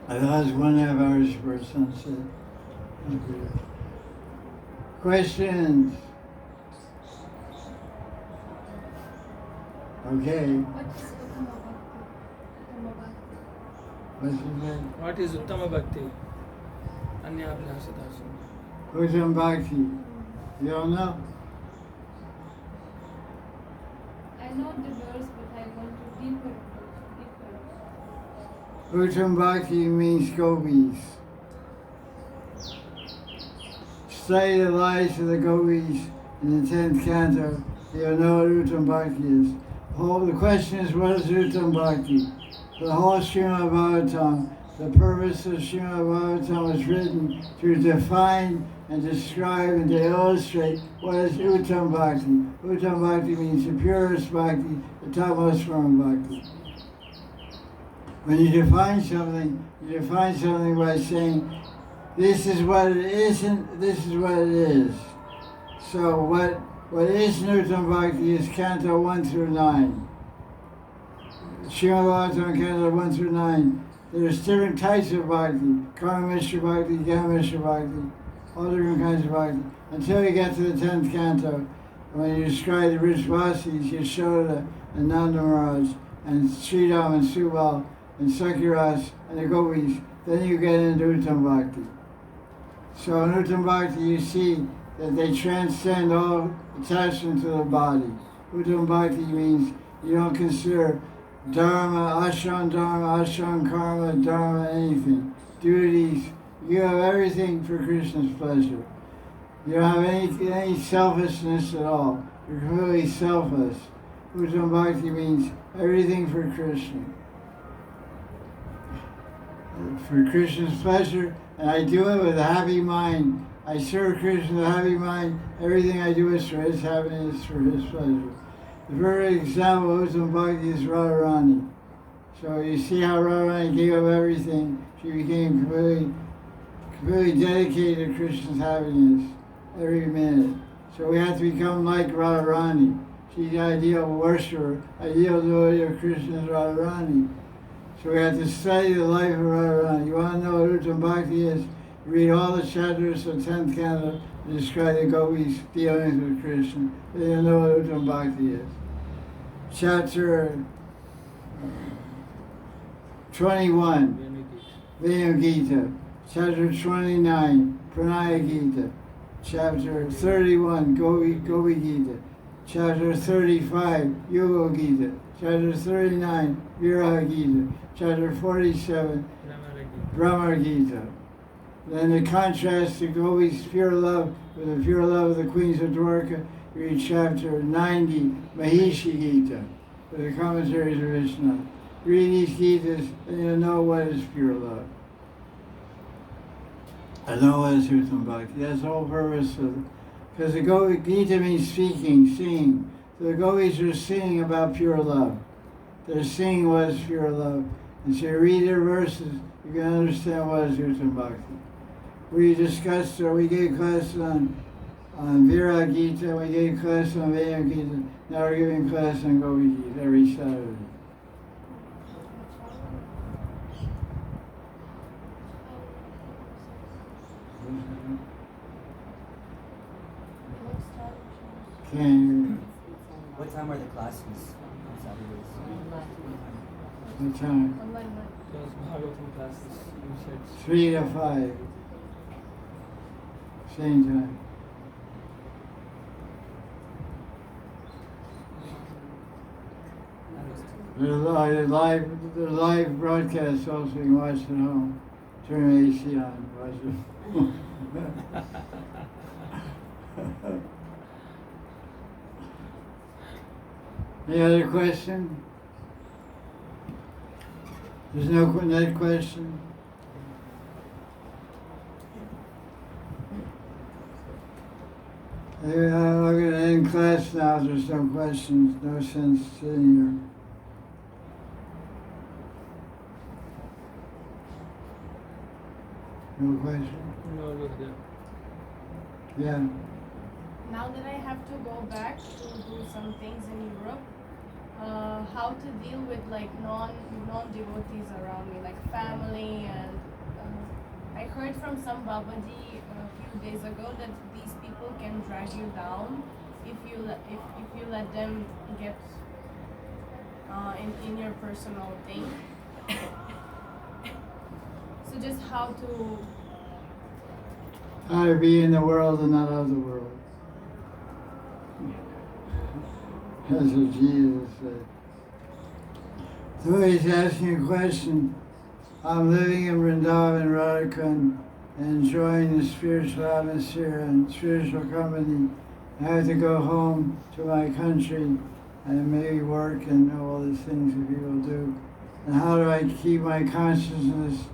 S1: I thought it was 1.5 hours before sunset. Okay. Questions? Okay. What's his name?
S6: What is Uttama Bhakti? Anyabhyasa darshan.
S1: Uttam Bhakti. You don't know?
S5: I know the verse, but I want to deeper.
S1: Uttam Bhakti means gopis. Study the lives of the gopis in the 10th canto. You'll know what Uttam Bhakti is. The question is, what is Uttam Bhakti? The whole Srimad Bhagavatam, the purpose of Srimad Bhagavatam was written to define and describe and to illustrate what is Uttam Bhakti. Uttam Bhakti means the purest Bhakti, the topmost form of Bhakti. When you define something by saying, this is what it isn't, this is what it is. So what is Uttam Bhakti is Canto 1 through 9. Srimad Bhagavatam Canto 1 through 9. There's different types of Bhakti, Karma Mishra Bhakti, Gama Mishra Bhakti, all different kinds of Bhakti. Until you get to the 10th canto, when you describe the Vrishvasis, Yashoda and Nanda Maharaj, and Sridham and Subal, and Sakyaras and the gopis, then you get into Uttam Bhakti. So in Uttam Bhakti you see that they transcend all attachment to the body. Uttam Bhakti means you don't consider dharma, ashram karma, dharma, anything. Duties, you have everything for Krishna's pleasure. You don't have any selfishness at all. You're completely selfless. Uttam Bhakti means everything for Krishna. For Krishna's pleasure, and I do it with a happy mind. I serve Krishna with a happy mind. Everything I do is for his happiness, for his pleasure. The very example of Uttam Bhakti is Radharani. So you see how Radharani gave up everything. She became completely dedicated to Krishna's happiness every minute. So we have to become like Radharani. She's the ideal worshiper, ideal devotee of Krishna is Radharani. So we have to study the life of Radharani. You want to know what Uttam Bhakti is? Read all the chapters of 10th canto and describe the gopis' dealings with Krishna. Then you'll know what Uttam Bhakti is. Chapter 21, Venu Gita. Chapter 29, Pranaya Gita. Chapter 31, Gopi Gita. Chapter 35, Yoga Gita. Chapter 39, Viraha Gita. Chapter 47, Brahma Gita. Then the contrast to Gopi's pure love with the pure love of the queens of Dwarka, read chapter 90, Mahishi Gita, with the commentaries of Vishnu. Read these Gitas and you'll know what is pure love. I know what is Uttam Bhakti. That's the whole purpose of it. Because the Gita means speaking, singing. So the Gopis are singing about pure love. They're singing what is pure love. And so you read their verses, you can understand what is Uttam Bhakti. We discussed, or we gave classes on Vira Gita, we gave classes on Veda Gita, now we're giving class on Gopi Gita every Saturday. Can
S10: What time are the classes on Saturdays?
S1: What time?
S6: Those Bhagavatam classes, you said.
S1: 3 to 5. Same time. They're live broadcasts also, you can watch at home. Turn the AC on, watch it. Any other question? There's no another question? We're going to end class now. There's no questions. No sense sitting here. No question?
S6: No, look there.
S1: Yeah.
S11: Now that I have to go back to do some things in Europe, how to deal with like non-devotees around me, like family, and I heard from some Babaji a few days ago that these people can drag you down if you let them get in your personal thing. So just how
S1: to be in the world and not of the world. That's what Jesus said. So he's asking a question. I'm living in Vrindavan, Radha Kunda, enjoying the spiritual atmosphere and spiritual company. I have to go home to my country and maybe work and all the things that people do. And how do I keep my consciousness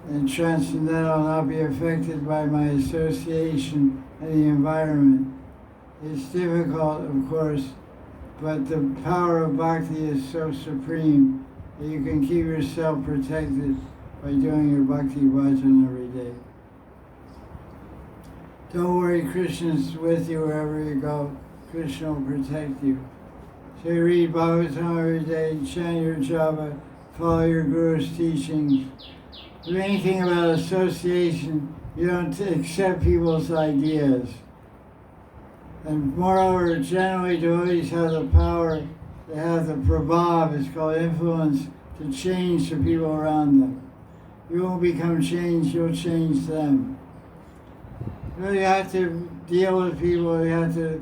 S1: and transcendental not be affected by my association and the environment? It's difficult, of course, but the power of bhakti is so supreme that you can keep yourself protected by doing your bhakti bhajan every day. Don't worry, Krishna's with you wherever you go. Krishna will protect you. So you read Bhagavatam every day, chant your japa, follow your guru's teachings. Do anything about association, you don't accept people's ideas. And moreover, generally devotees have the power, they have the prabhav, it's called influence, to change the people around them. You won't become changed, you'll change them. You have to deal with people, you have to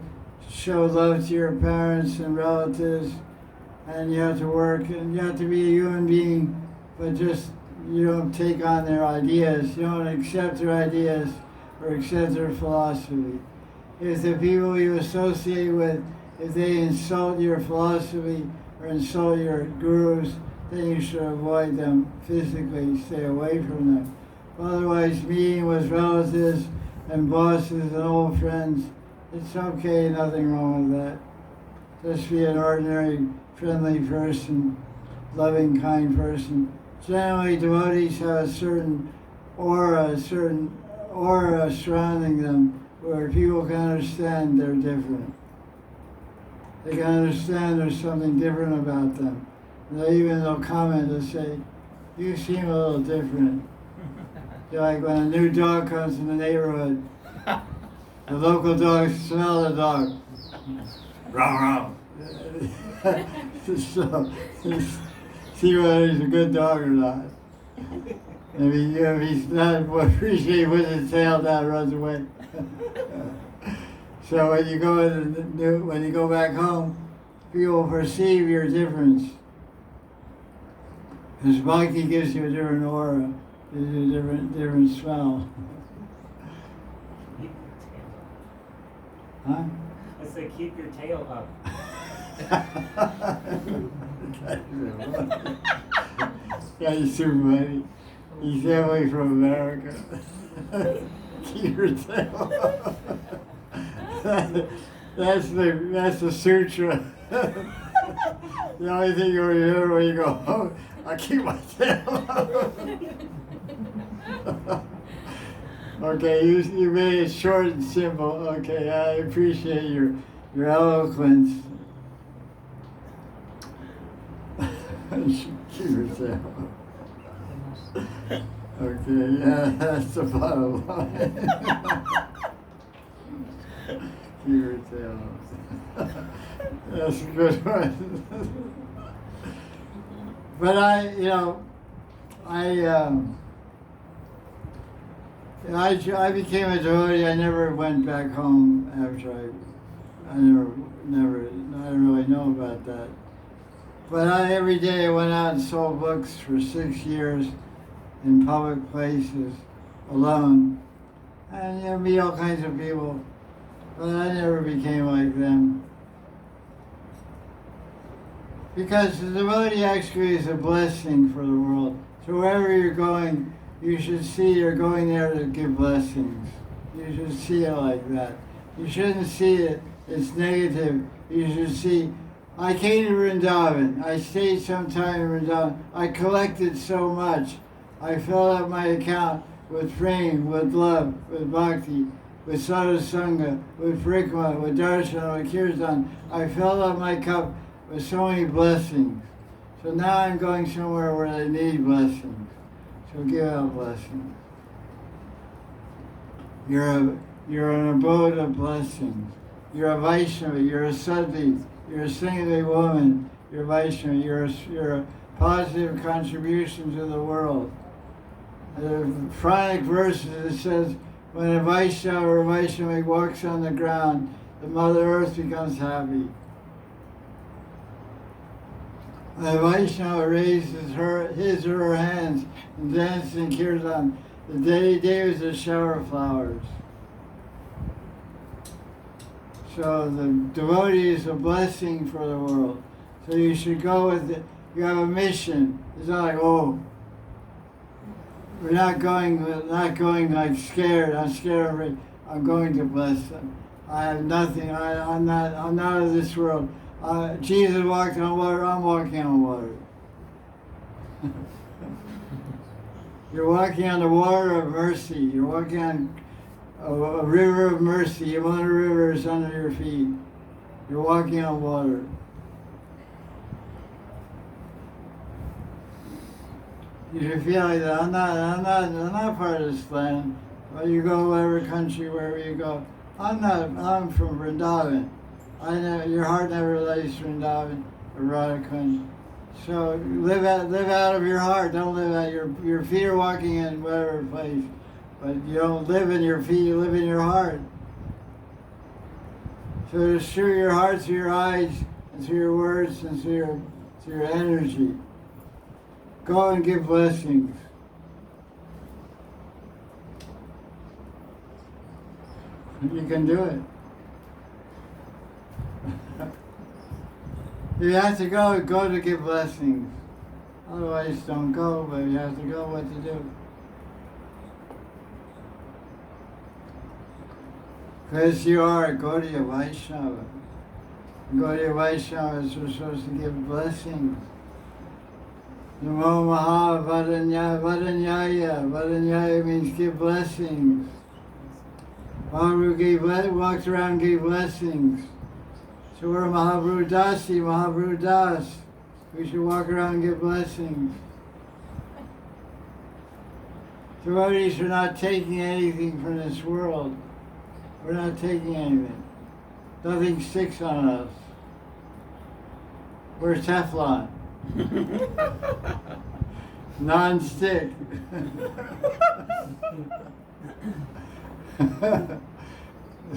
S1: show love to your parents and relatives, and you have to work, and you have to be a human being, but just you don't take on their ideas, you don't accept their ideas or accept their philosophy. If the people you associate with, if they insult your philosophy or insult your gurus, then you should avoid them physically, stay away from them. Otherwise, meeting with relatives and bosses and old friends, it's okay, nothing wrong with that. Just be an ordinary, friendly person, loving, kind person. Generally, devotees have a certain aura surrounding them, where people can understand they're different. They can understand there's something different about them. And they'll comment, they'll say, you seem a little different. Like when a new dog comes in the neighborhood, the local dogs smell the dog. Row, row. So, see whether he's a good dog or not. If he's not appreciated, he puts his tail down, runs away. So when you go back home, people perceive your difference. Because bhakti gives you a different aura, gives you a different smell.
S4: Keep your tail up.
S1: Huh?
S4: I say keep your tail up.
S1: Yeah, he's super funny. He's definitely from America. Keep your tail up. That's the sutra. The only thing you remember when you go home, I keep my tail up. Okay, you made it short and simple. Okay, I appreciate your eloquence. Keep your tail up. Okay, yeah, that's the bottom line. Keep your tail up. That's a good one. But I became a devotee. I never went back home after I didn't really know about that. But every day I went out and sold books for 6 years in public places alone. And you meet all kinds of people. But I never became like them. Because the devotee actually is a blessing for the world. So wherever you're going, you should see you're going there to give blessings. You should see it like that. You shouldn't see it as negative. You should see, I came to Vrindavan. I stayed some time in Vrindavan. I collected so much. I filled up my account with prem, with love, with bhakti, with sadhusanga, with prikma, with darshan, with kirtan. I filled up my cup with so many blessings. So now I'm going somewhere where they need blessings. So give out blessings. You're an abode of blessings. You're a Vaishnava, you're a sadhya, you're a saintly woman, you're a Vaishnava, you're a positive contribution to the world. The Puranic verses, it says, when a Vaishnava or a Vaishnava walks on the ground, the Mother Earth becomes happy. When a Vaishnava raises his or her hands and dances in kirtan, the day is a shower of flowers. So the devotee is a blessing for the world. So you should go with it. You have a mission. It's not like, oh, we're not going like scared. I'm scared of it. I'm going to bless them. I have nothing. I'm not of this world. Jesus walked on water. I'm walking on water. You're walking on the water of mercy. You're walking on a river of mercy. Yamuna River is under your feet. You're walking on water. You should feel like that. I'm not part of this land. Well, you go whatever country, wherever you go. I'm from Vrindavan. Your heart never lays Vrindavan or Radha Kunda. So live out of your heart. Don't live out your feet are walking in whatever place. But you don't live in your feet, you live in your heart. So it's through your heart, through your eyes, and through your words, and through your energy. Go and give blessings. You can do it. If you have to go to give blessings. Otherwise, don't go, but you have to go, what to do. Because you are a Gaudiya Vaisnava. Gaudiya Vaishnavas are supposed to give blessings. Namo Maha Vadanyaya. Vadanyaya means give blessings. Mahaprabhu walked around and gave blessings. So we're Mahaprabhu Dasi, Mahaprabhu Das. We should walk around and give blessings. Devotees are not taking anything from this world. We're not taking anything. Nothing sticks on us. We're Teflon. Non-stick.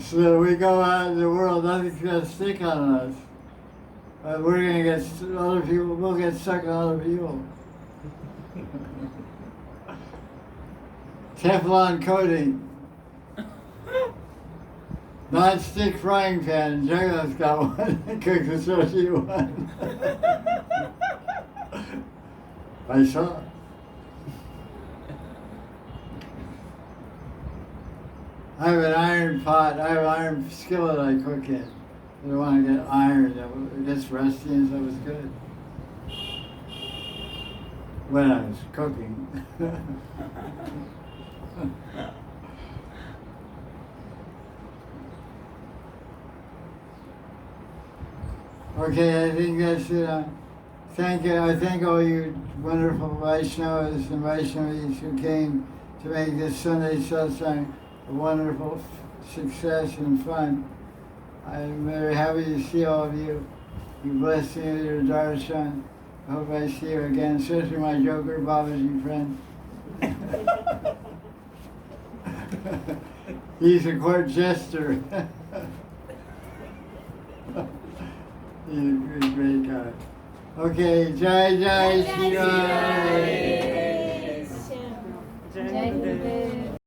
S1: So we go out in the world, nothing's going to stick on us. We're going to get other people, we'll get stuck on other people. Teflon coating. Non-stick frying pan. Jagannat's got one. Cooks a sushi one. I saw. I have an iron pot. I have an iron skillet I cook in. I don't want to get iron. It gets rusty and so it's good. When I was cooking. Okay, I think that's it. Thank you. I thank all you wonderful Vaishnavas and Vaishnavis who came to make this Sunday satsang a wonderful success and fun. I'm very happy to see all of you. You bless me with your darshan. I hope I see you again, especially my joker Babaji friend. He's a court jester. He's a great guy. Okay, Jaya Jaya Sri Radhe.